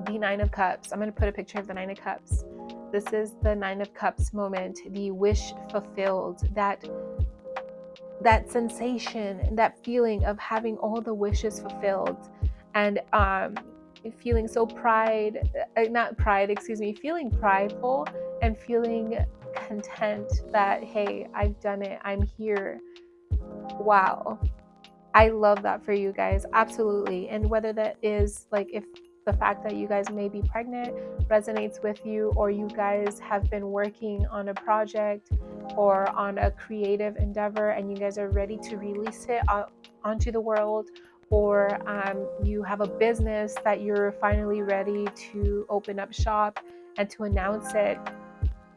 the 9 of Cups. I'm going to put a picture of the 9 of Cups. This is the 9 of Cups moment, the wish fulfilled, that sensation, that feeling of having all the wishes fulfilled, and feeling so feeling prideful and feeling content that, hey, I've done it, I'm here. Wow. I love that for you guys, absolutely. And whether that is like, if the fact that you guys may be pregnant resonates with you, or you guys have been working on a project or on a creative endeavor and you guys are ready to release it onto the world, or you have a business that you're finally ready to open up shop and to announce it,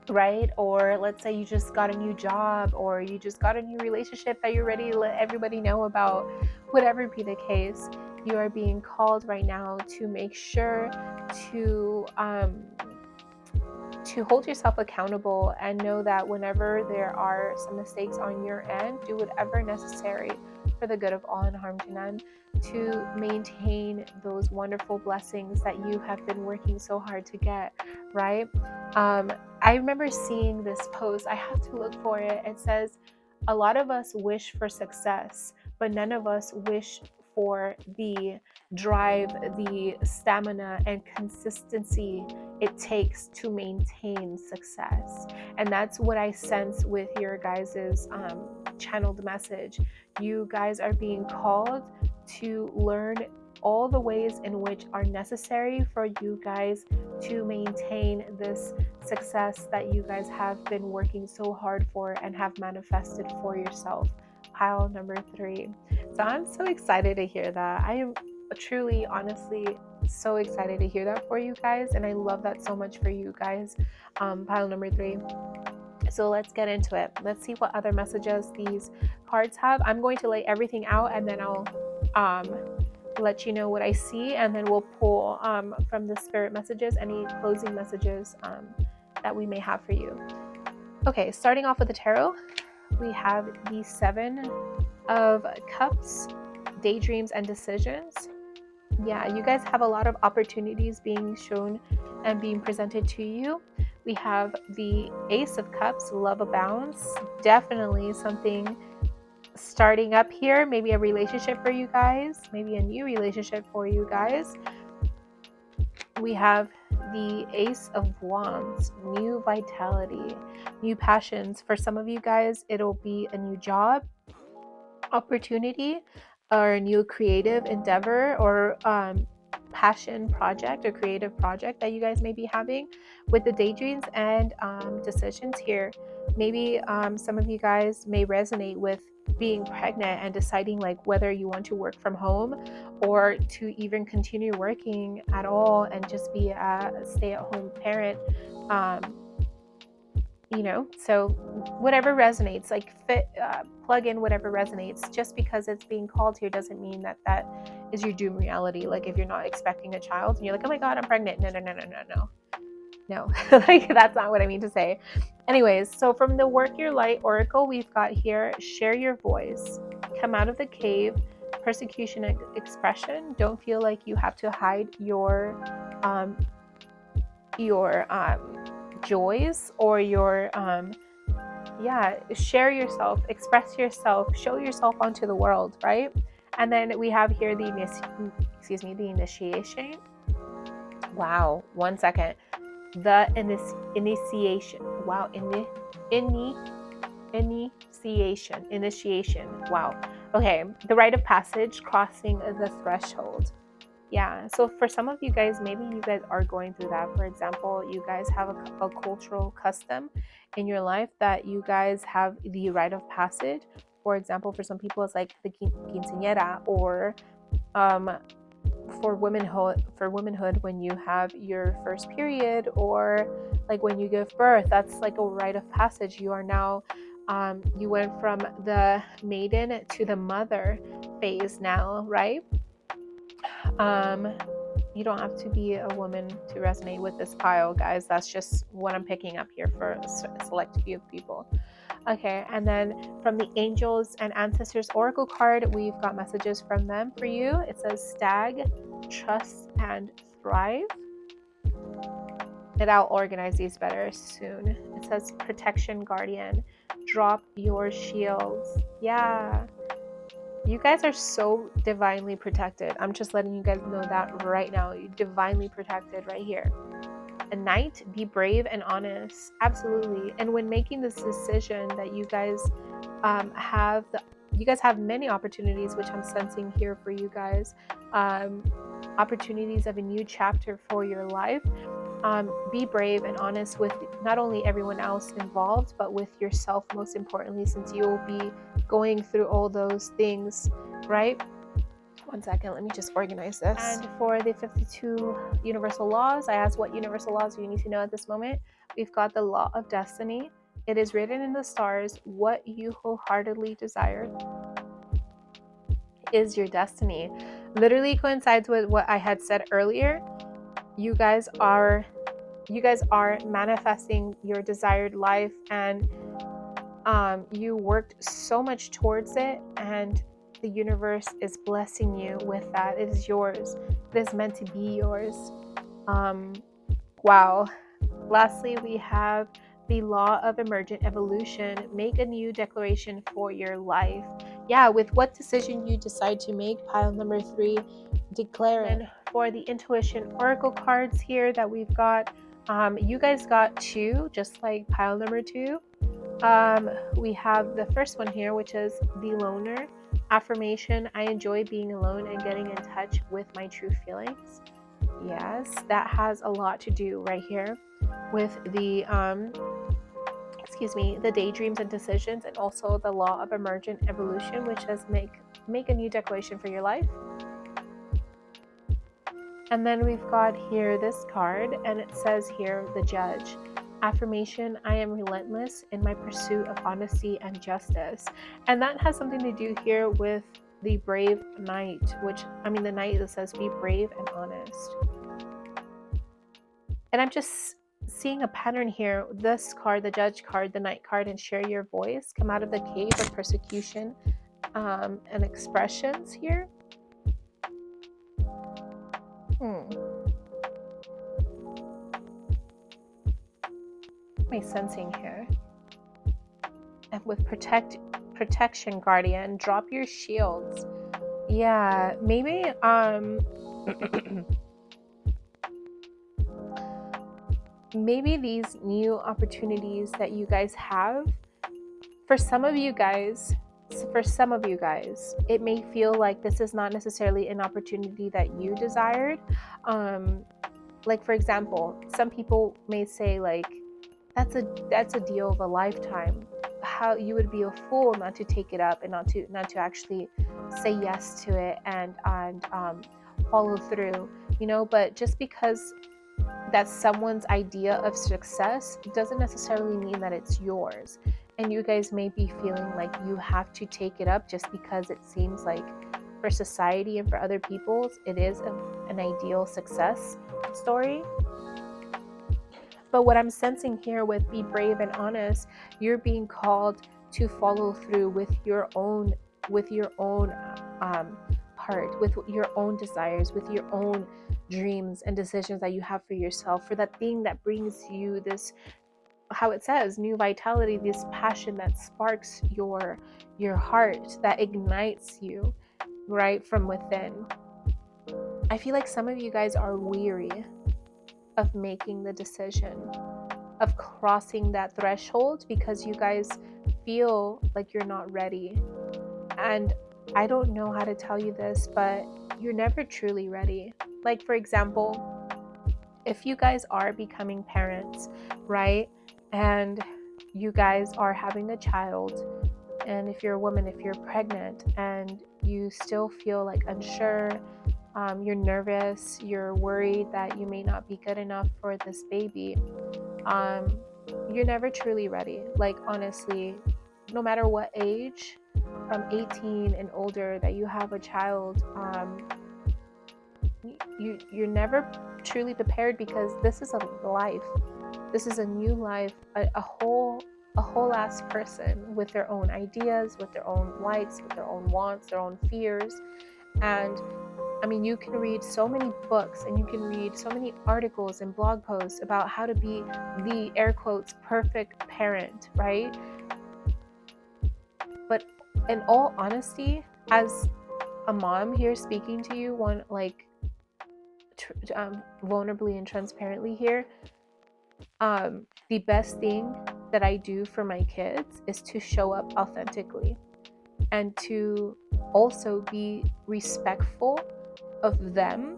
right? Or let's say you just got a new job, or you just got a new relationship that you're ready to let everybody know about. Whatever be the case, you are being called right now to make sure to hold yourself accountable, and know that whenever there are some mistakes on your end, do whatever necessary for the good of all and harm to none, to maintain those wonderful blessings that you have been working so hard to get, right? I remember seeing this post. I have to look for it. It says, a lot of us wish for success, but none of us wish for the drive, the stamina, and consistency it takes to maintain success. And that's what I sense with your guys's channeled message. You guys are being called to learn all the ways in which are necessary for you guys to maintain this success that you guys have been working so hard for and have manifested for yourself. Pile number 3. So I'm so excited to hear that. I am truly, honestly, so excited to hear that for you guys, and I love that so much for you guys. Pile number 3. So let's get into it. Let's see what other messages these cards have. I'm going to lay everything out, and then I'll let you know what I see, and then we'll pull from the spirit messages any closing messages that we may have for you. Okay, starting off with the tarot, we have the 7 of Cups, daydreams and decisions. Yeah, you guys have a lot of opportunities being shown and being presented to you. We have the Ace of Cups, love abounds. Definitely something starting up here, maybe a relationship for you guys, maybe a new relationship for you guys. We have the Ace of Wands, new vitality, new passions. For some of you guys, it'll be a new job opportunity or a new creative endeavor or passion project or creative project that you guys may be having with the daydreams and decisions here. Maybe some of you guys may resonate with being pregnant and deciding like whether you want to work from home or to even continue working at all and just be a stay-at-home parent. So whatever resonates, like plug in whatever resonates. Just because it's being called here doesn't mean that is your doom reality. Like if you're not expecting a child and you're like, oh my God, I'm pregnant. No. Like that's not what I mean to say. Anyways, so from the Work Your Light Oracle, we've got here, share your voice, come out of the cave, persecution and expression. Don't feel like you have to hide your joys or your share yourself, express yourself, show yourself onto the world, right? And then we have here the initiation. Wow, 1 second. The initiation. Wow, initiation. Wow. Okay, the rite of passage, crossing the threshold. Yeah, so for some of you guys, maybe you guys are going through that. For example, you guys have a cultural custom in your life that you guys have the rite of passage. For example, for some people, it's like the quinceañera, or for womanhood when you have your first period, or like when you give birth. That's like a rite of passage. You are now you went from the maiden to the mother phase now, right? You don't have to be a woman to resonate with this pile, guys. That's just what I'm picking up here for a select few people. Okay, and then from the Angels and Ancestors Oracle card, we've got messages from them for you. It says stag, trust, and thrive. And I'll organize these better soon. It says protection, guardian, drop your shields. Yeah. You guys are so divinely protected. I'm just letting you guys know that right now. You're divinely protected right here. A knight, be brave and honest. Absolutely. And when making this decision that you guys you guys have many opportunities, which I'm sensing here for you guys. Opportunities of a new chapter for your life. Be brave and honest with not only everyone else involved, but with yourself, most importantly, since you will be going through all those things, right? 1 second, let me just organize this. And for the 52 universal laws, I asked what universal laws you need to know at this moment. We've got the law of destiny. It is written in the stars, what you wholeheartedly desire is your destiny. Literally coincides with what I had said earlier. You guys are manifesting your desired life, and you worked so much towards it, and the universe is blessing you with that. It is yours. It is meant to be yours. Wow. Lastly, we have the law of emergent evolution. Make a new declaration for your life. Yeah, with what decision you decide to make, pile number 3, declare it. And for the intuition oracle cards here that we've got, you guys got 2, just like pile number 2. We have the first one here, which is the loner. Affirmation, I enjoy being alone and getting in touch with my true feelings. Yes, that has a lot to do right here with the the daydreams and decisions, and also the law of emergent evolution, which is make a new declaration for your life. And then we've got here this card, and it says here, the judge. Affirmation, I am relentless in my pursuit of honesty and justice. And that has something to do here with the brave knight, the knight that says be brave and honest. And I'm just seeing a pattern here. This card, the judge card, the knight card, and share your voice. Come out of the cave of persecution and expressions here. What am I sensing here? And with protection, guardian. Drop your shields. Yeah, maybe maybe these new opportunities that you guys have, for some of you guys, it may feel like this is not necessarily an opportunity that you desired. Like for example, some people may say like, that's a deal of a lifetime. How you would be a fool not to take it up and not to actually say yes to it and follow through, but just because that's someone's idea of success doesn't necessarily mean that it's yours. And you guys may be feeling like you have to take it up just because it seems like for society and for other people it is an ideal success story. But what I'm sensing here with be brave and honest, you're being called to follow through with your own heart, with your own desires, with your own dreams and decisions that you have for yourself, for that thing that brings you this, how it says, new vitality, this passion that sparks your heart, that ignites you right from within. I feel like some of you guys are weary of making the decision, of crossing that threshold, because you guys feel like you're not ready. And I don't know how to tell you this, but you're never truly ready. Like for example, if you guys are becoming parents, right? And you guys are having a child, and if you're a woman, if you're pregnant and you still feel like unsure, you're nervous, you're worried that you may not be good enough for this baby, you're never truly ready. Like honestly, no matter what age, from 18 and older, that you have a child, you're never truly prepared, because this is a life. This is a new life, a whole ass person with their own ideas, with their own likes, with their own wants, their own fears. And I mean, you can read so many books and you can read so many articles and blog posts about how to be the, air quotes, perfect parent, right? But in all honesty, as a mom here speaking to you, one like vulnerably and transparently here, the best thing that I do for my kids is to show up authentically and to also be respectful of them,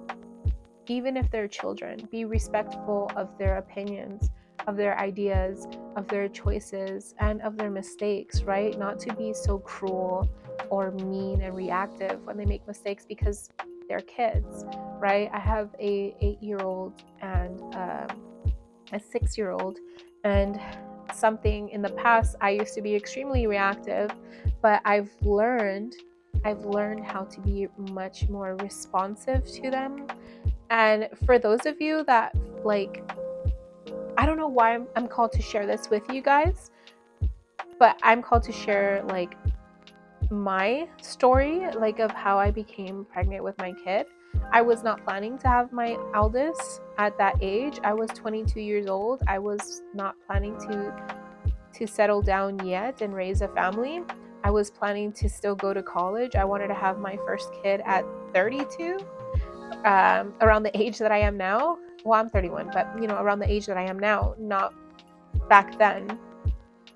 even if they're children. Be respectful of their opinions, of their ideas, of their choices, and of their mistakes, right? Not to be so cruel or mean and reactive when they make mistakes, because they're kids, right? I have a 8-year-old and a 6-year-old, and something in the past I used to be extremely reactive, but I've learned how to be much more responsive to them. And for those of you that like, I don't know why I'm called to share this with you guys, but I'm called to share like my story, like of how I became pregnant with my kid. I was not planning to have my eldest at that age. I was 22 years old. I was not planning to settle down yet and raise a family. I was planning to still go to college. I wanted to have my first kid at 32, around the age that I am now. Well, I'm 31, but around the age that I am now, not back then.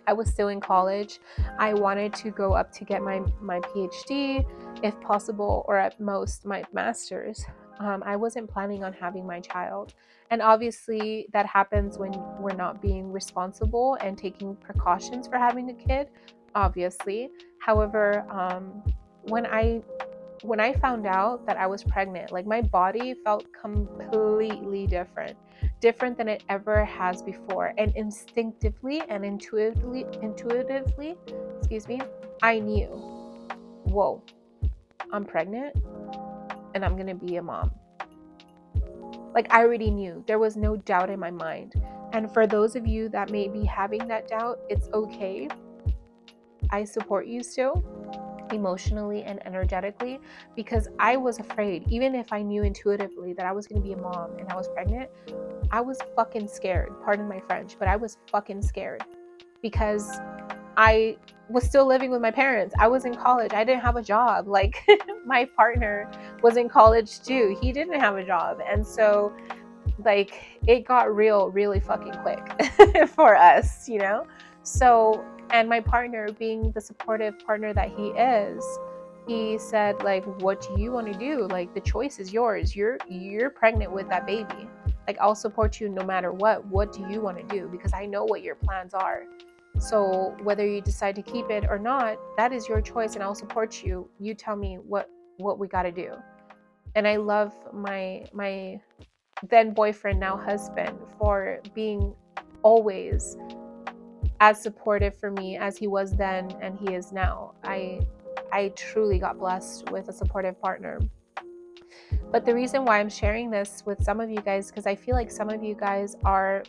I was still in college. I wanted to go up to get my PhD, if possible, or at most my master's. I wasn't planning on having my child. And obviously that happens when we're not being responsible and taking precautions for having a kid, obviously. However, when I found out that I was pregnant, like my body felt completely different than it ever has before. And instinctively and intuitively, I knew, whoa, I'm pregnant and I'm gonna be a mom. Like I already knew. There was no doubt in my mind. And for those of you that may be having that doubt, it's okay. I support you still, emotionally and energetically, because I was afraid. Even if I knew intuitively that I was going to be a mom and I was pregnant, I was fucking scared. Pardon my French, but I was fucking scared, because I was still living with my parents. I was in college. I didn't have a job. Like my partner was in college too. He didn't have a job. And so like it got real really fucking quick for us, you know? So, and my partner, being the supportive partner that he is, he said like, what do you want to do? Like the choice is yours. You're pregnant with that baby. Like I'll support you no matter what. What do you want to do? Because I know what your plans are. So whether you decide to keep it or not, that is your choice and I'll support you. You tell me what we got to do. And I love my then boyfriend, now husband, for being always as supportive for me as he was then and he is now. I truly got blessed with a supportive partner. But the reason why I'm sharing this with some of you guys, because I feel like some of you guys are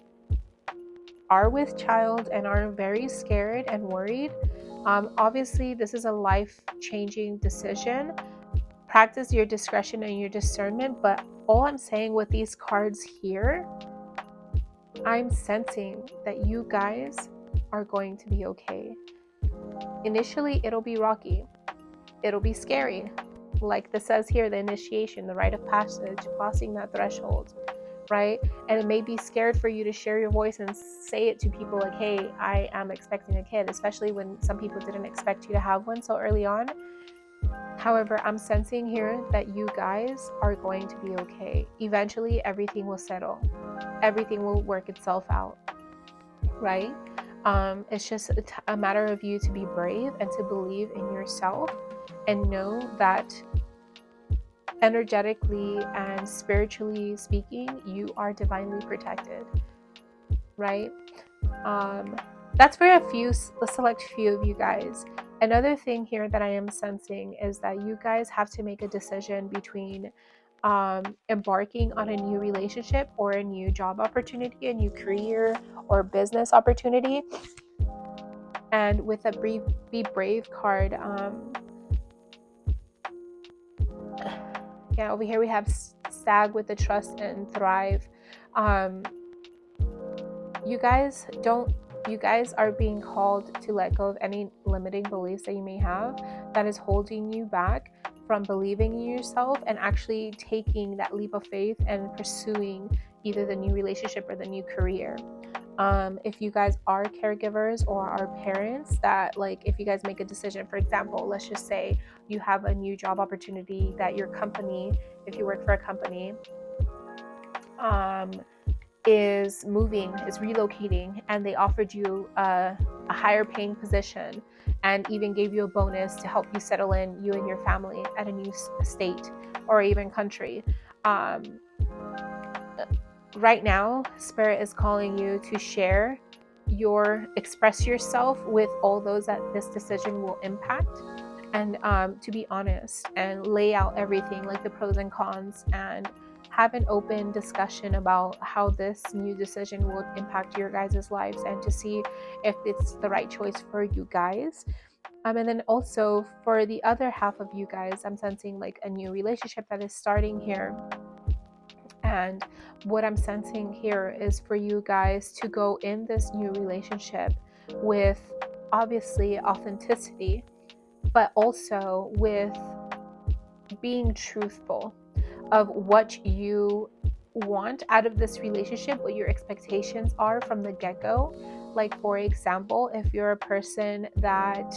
with child and are very scared and worried. Obviously, this is a life-changing decision. Practice your discretion and your discernment, but all I'm saying with these cards here, I'm sensing that you guys are going to be okay. Initially, it'll be rocky. It'll be scary. Like this says here, the initiation, the rite of passage, crossing that threshold, right? And it may be scared for you to share your voice and say it to people like, hey, I am expecting a kid, especially when some people didn't expect you to have one so early on. However, I'm sensing here that you guys are going to be okay. Eventually, everything will settle. Everything will work itself out, right? It's just a matter of you to be brave and to believe in yourself and know that energetically and spiritually speaking, you are divinely protected, right? That's for a select few of you guys. Another thing here that I am sensing is that you guys have to make a decision between embarking on a new relationship or a new job opportunity, a new career or business opportunity. And with a Be Brave card, yeah, over here we have Stag with the Trust and Thrive. You guys are being called to let go of any limiting beliefs that you may have that is holding you back from believing in yourself and actually taking that leap of faith and pursuing either the new relationship or the new career. If you guys are caregivers or are parents, that like if you guys make a decision, for example, let's just say you have a new job opportunity that your company, if you work for a company, is relocating, and they offered you a higher paying position and even gave you a bonus to help you settle in, you and your family, at a new state or even country. Right now, Spirit is calling you to express yourself with all those that this decision will impact, and to be honest and lay out everything, like the pros and cons, and have an open discussion about how this new decision will impact your guys' lives, and to see if it's the right choice for you guys. And then also for the other half of you guys, I'm sensing like a new relationship that is starting here. And what I'm sensing here is for you guys to go in this new relationship with obviously authenticity, but also with being truthful of what you want out of this relationship, what your expectations are from the get-go. Like, for example, if you're a person that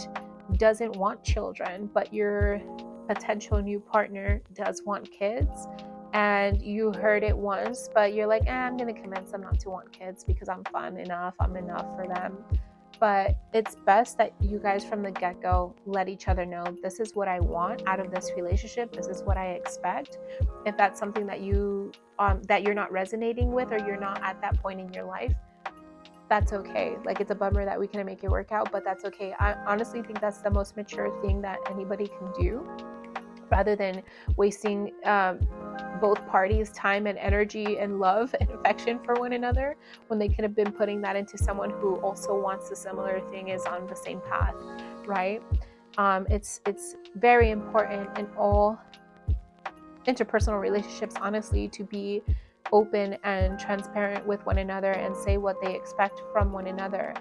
doesn't want children, but your potential new partner does want kids, and you heard it once, but you're like, I'm going to convince them not to want kids because I'm fun enough, I'm enough for them. But it's best that you guys from the get-go let each other know, this is what I want out of this relationship, this is what I expect. If that's something that you're not resonating with, or you're not at that point in your life, that's okay. Like, it's a bummer that we couldn't make it work out, but that's okay. I honestly think that's the most mature thing that anybody can do, rather than wasting both parties' time and energy and love and affection for one another, when they could have been putting that into someone who also wants a similar thing, is on the same path, right? It's very important in all interpersonal relationships, honestly, to be open and transparent with one another and say what they expect from one another.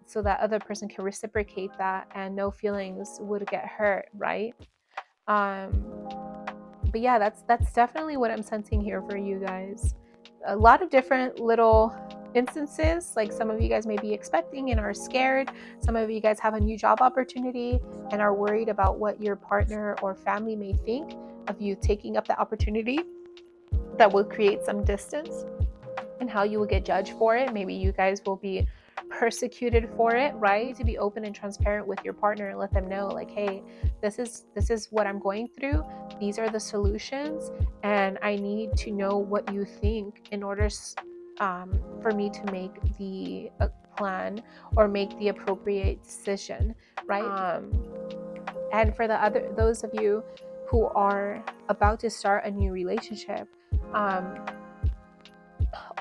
so that other person can reciprocate that and no feelings would get hurt, right? But yeah, that's definitely what I'm sensing here for you guys. A lot of different little instances, like some of you guys may be expecting and are scared. Some of you guys have a new job opportunity and are worried about what your partner or family may think of you taking up the opportunity that will create some distance, and how you will get judged for it. Maybe you guys will be persecuted for it, right? To be open and transparent with your partner and let them know, like, hey, this is what I'm going through. These are the solutions, and I need to know what you think in order for me to make the plan or make the appropriate decision, right? And for those of you who are about to start a new relationship,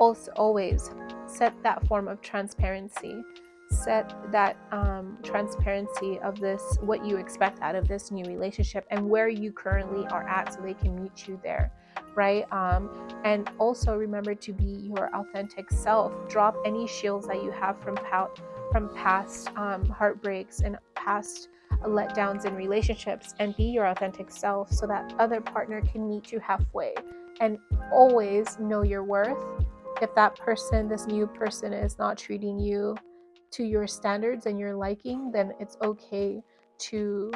also always set that form of transparency, set that transparency of this, what you expect out of this new relationship and where you currently are at, so they can meet you there, right? And also remember to be your authentic self. Drop any shields that you have from past heartbreaks and past letdowns in relationships, and be your authentic self so that other partner can meet you halfway. And always know your worth. If that person, this new person, is not treating you to your standards and your liking, then it's okay to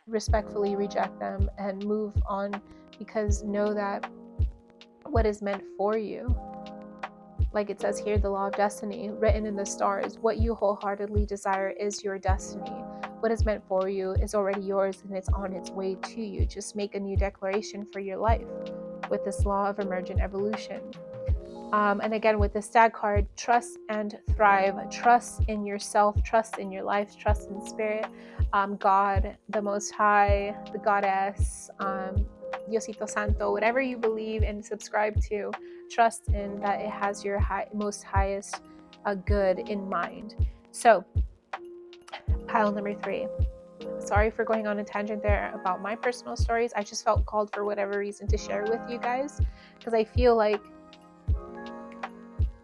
respectfully reject them and move on, because know that what is meant for you, like it says here, the law of destiny written in the stars, what you wholeheartedly desire is your destiny. What is meant for you is already yours, and it's on its way to you. Just make a new declaration for your life with this law of emergent evolution. And again, with the Stag card, trust and thrive. Trust in yourself, trust in your life, trust in spirit, God, the Most High, the Goddess, Diosito Santo, whatever you believe and subscribe to. Trust in that it has your most highest good in mind. So, pile number 3. Sorry for going on a tangent there about my personal stories. I just felt called for whatever reason to share with you guys, because I feel like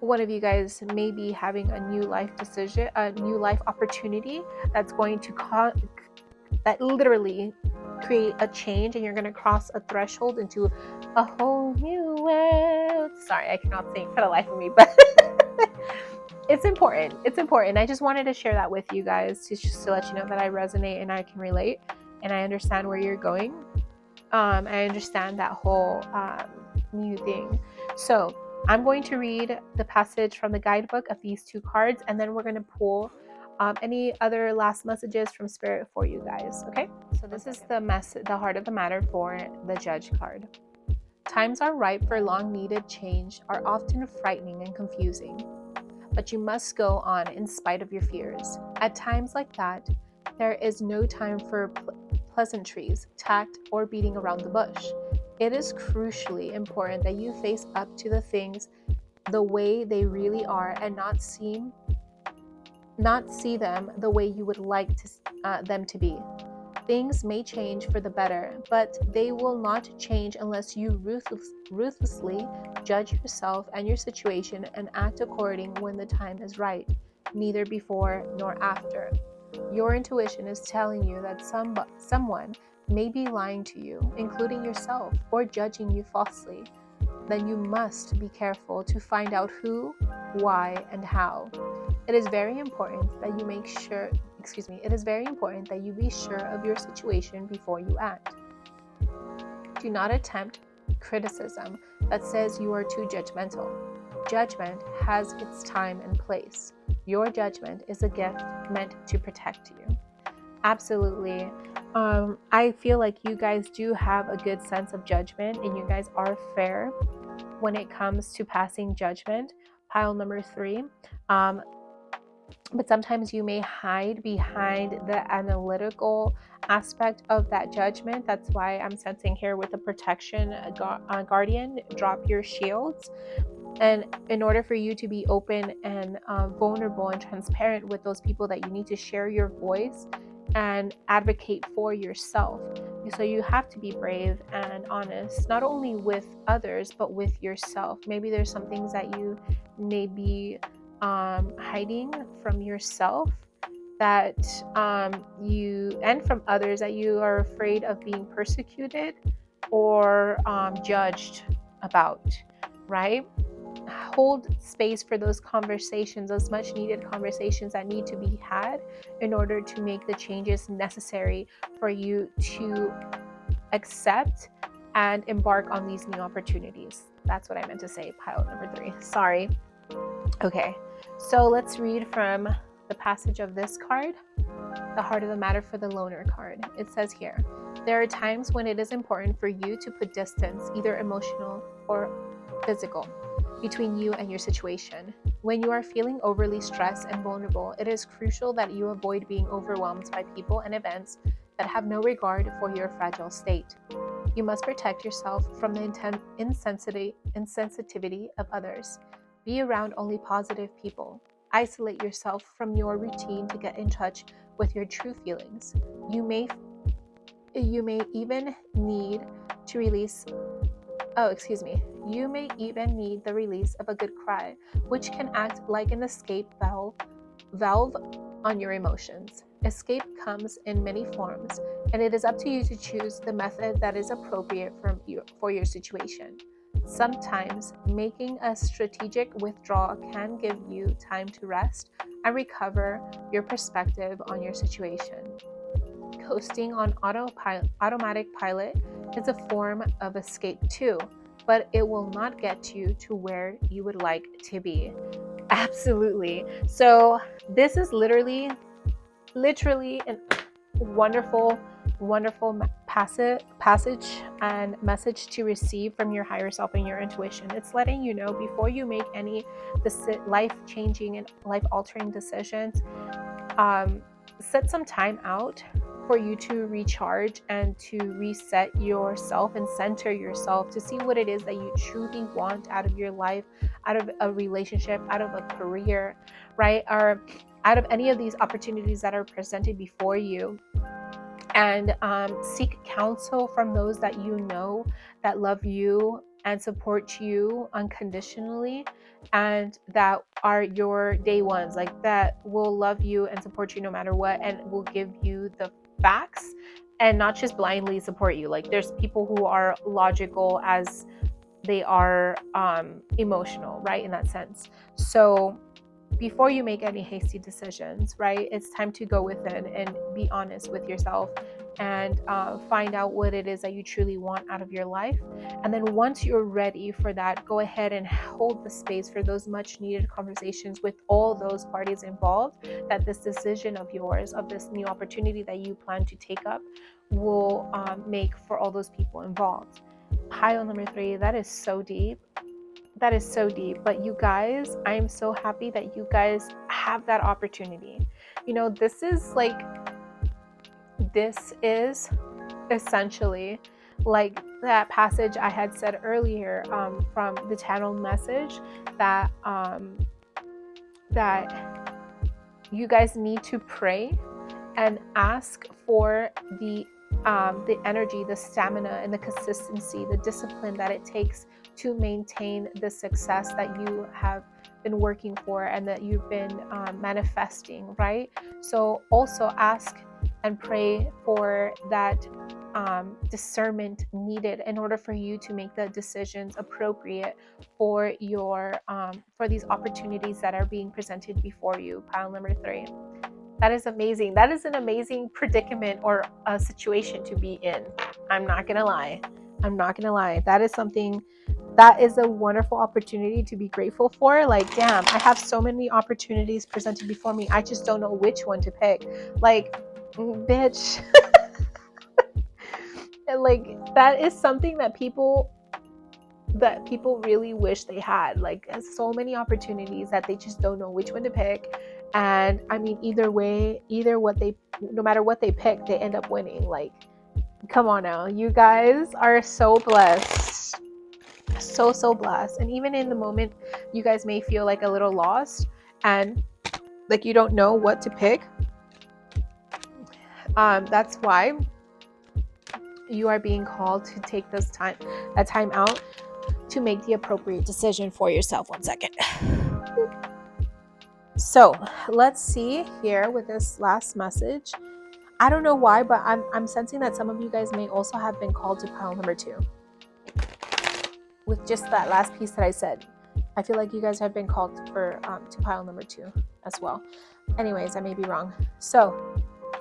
one of you guys may be having a new life decision, a new life opportunity that's going to that literally create a change, and you're going to cross a threshold into a whole new world. Sorry, I cannot sing for the life of me, but it's important. It's important. I just wanted to share that with you guys, just to let you know that I resonate and I can relate, and I understand where you're going. I understand that whole new thing. So I'm going to read the passage from the guidebook of these 2 cards, and then we're going to pull any other last messages from Spirit for you guys. Okay, so this is the heart of the matter for the Judge card. Times are ripe for long-needed change, are often frightening and confusing, but you must go on in spite of your fears. At times like that, there is no time for pleasantries, tact, or beating around the bush. It is crucially important that you face up to the things the way they really are, and not see them the way you would like them to be. Things may change for the better, but they will not change unless you ruthlessly judge yourself and your situation and act according when the time is right, neither before nor after. Your intuition is telling you that someone may be lying to you, including yourself, or judging you falsely. Then you must be careful to find out who, why, and how. It is very important that you it is very important that you be sure of your situation before you act. Do not attempt criticism that says you are too judgmental. Judgment has its time and place. Your judgment is a gift meant to protect you. Absolutely. I feel like you guys do have a good sense of judgment, and you guys are fair when it comes to passing judgment. Pile number 3. But sometimes you may hide behind the analytical aspect of that judgment. That's why I'm sensing here with the protection guardian, drop your shields. And in order for you to be open and vulnerable and transparent with those people that you need to share your voice and advocate for yourself. So you have to be brave and honest, not only with others, but with yourself. Maybe there's some things that you may be hiding from yourself, that you and from others, that you are afraid of being persecuted or judged about, right? Hold space for those conversations, those much needed conversations that need to be had in order to make the changes necessary for you to accept and embark on these new opportunities. That's what I meant to say, pile number 3. Sorry. Okay, so let's read from the passage of this card, the heart of the matter for the loner card. It says here, there are times when it is important for you to put distance, either emotional or physical, between you and your situation. When you are feeling overly stressed and vulnerable, it is crucial that you avoid being overwhelmed by people and events that have no regard for your fragile state. You must protect yourself from the insensitivity of others. Be around only positive people. Isolate yourself from your routine to get in touch with your true feelings. You may even need to release You may even need the release of a good cry, which can act like an escape valve on your emotions. Escape comes in many forms, and it is up to you to choose the method that is appropriate for your situation. Sometimes making a strategic withdrawal can give you time to rest and recover your perspective on your situation. Coasting on automatic pilot is a form of escape too, but it will not get you to where you would like to be. Absolutely. So this is literally a wonderful passage and message to receive from your higher self and your intuition. It's letting you know, before you make any life-changing and life-altering decisions, set some time out for you to recharge and to reset yourself and center yourself to see what it is that you truly want out of your life, out of a relationship, out of a career, right? Or out of any of these opportunities that are presented before you. And seek counsel from those that you know that love you and support you unconditionally, and that are your day ones, like that will love you and support you no matter what, and will give you the facts and not just blindly support you. Like, there's people who are logical as they are emotional, right, in that sense. So before you make any hasty decisions, right, it's time to go within and be honest with yourself and find out what it is that you truly want out of your life. And then once you're ready for that, go ahead and hold the space for those much needed conversations with all those parties involved, that this decision of yours, of this new opportunity that you plan to take up, will make for all those people involved. Pile number 3, that is so deep. That is so deep. But you guys, I am so happy that you guys have that opportunity. You know, this is essentially like that passage I had said earlier from the channel message, that that you guys need to pray and ask for the energy, the stamina, and the consistency, the discipline that it takes to maintain the success that you have been working for and that you've been manifesting, right? So also ask and pray for that discernment needed in order for you to make the decisions appropriate for your for these opportunities that are being presented before you. Pile number 3. That is amazing. That is an amazing predicament or a situation to be in. I'm not gonna lie. That is something, that is a wonderful opportunity to be grateful for. Like, damn, I have so many opportunities presented before me. I just don't know which one to pick. Like, bitch. Like, that is something that people really wish they had. Like, so many opportunities that they just don't know which one to pick. And I mean, no matter what they pick, they end up winning. Like, come on now, you guys are so blessed, so blessed. And even in the moment, you guys may feel like a little lost and like you don't know what to pick. That's why you are being called to take this time out to make the appropriate decision for yourself. 1 second. So let's see here with this last message. I don't know why, but I'm sensing that some of you guys may also have been called to pile number 2 with just that last piece that I said. I feel like you guys have been called for to pile number 2 as well. Anyways, I may be wrong. So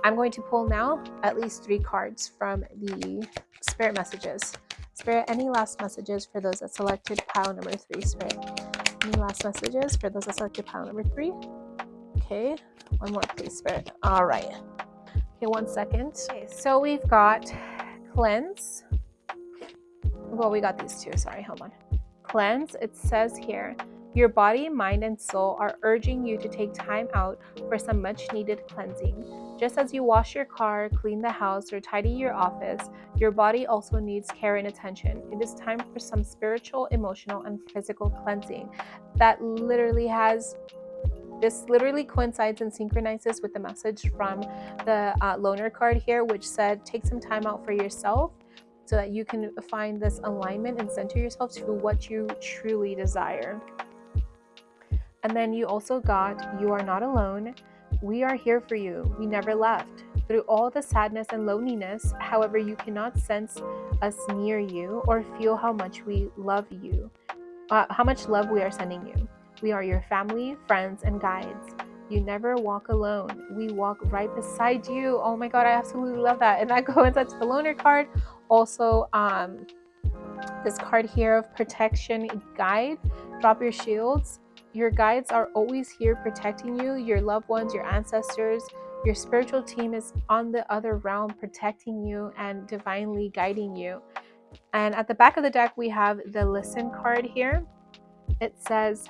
I'm going to pull now at least 3 cards from the spirit messages. Spirit, any last messages for those that selected pile number 3? Spirit, any last messages for those that selected pile number 3? Okay, one more please, Spirit. All right. Okay, 1 second. Okay, so we've got cleanse. Well, we got these two. Sorry, hold on. Cleanse, it says here, your body, mind, and soul are urging you to take time out for some much needed cleansing. Just as you wash your car, clean the house, or tidy your office, your body also needs care and attention. It is time for some spiritual, emotional, and physical cleansing. That literally has This literally coincides and synchronizes with the message from the loner card here, which said take some time out for yourself so that you can find this alignment and center yourself to what you truly desire. And then you also got, you are not alone. We are here for you. We never left. Through all the sadness and loneliness, however, you cannot sense us near you or feel how much we love you, how much love we are sending you. We are your family, friends, and guides. You never walk alone. We walk right beside you. Oh my God, I absolutely love that. And that coincides with the loner card. Also, this card here of protection guide. Drop your shields. Your guides are always here protecting you, your loved ones, your ancestors. Your spiritual team is on the other realm protecting you and divinely guiding you. And at the back of the deck, we have the listen card here. It says,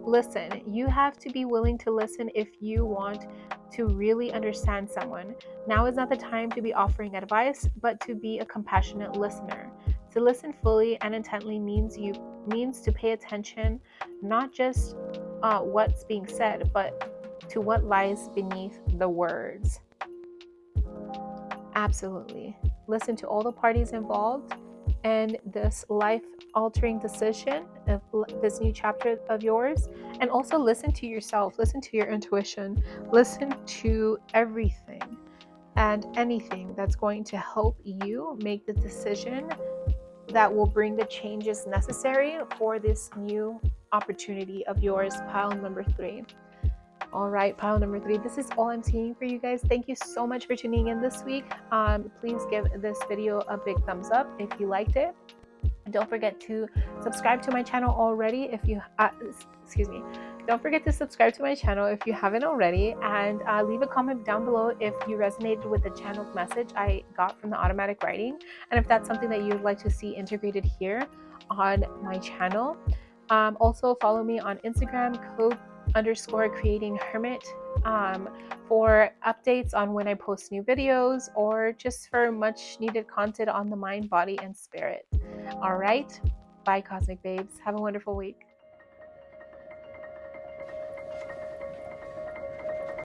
listen. You have to be willing to listen if you want to really understand someone. Now is not the time to be offering advice, but to be a compassionate listener. To listen fully and intently means to pay attention, not just what's being said, but to what lies beneath the words. Absolutely. Listen to all the parties involved and this life-altering decision of this new chapter of yours. And also listen to yourself, listen to your intuition, listen to everything and anything that's going to help you make the decision that will bring the changes necessary for this new opportunity of yours, pile number 3. All right, pile number 3. This is all I'm seeing for you guys. Thank you so much for tuning in this week. Please give this video a big thumbs up if you liked it. Don't forget to subscribe to my channel already if you Don't forget to subscribe to my channel if you haven't already, and leave a comment down below if you resonated with the channeled message I got from the automatic writing, and if that's something that you'd like to see integrated here on my channel. Also follow me on Instagram, code_creatinghermit, for updates on when I post new videos or just for much needed content on the mind, body, and spirit. All right. Bye, Cosmic Babes. Have a wonderful week.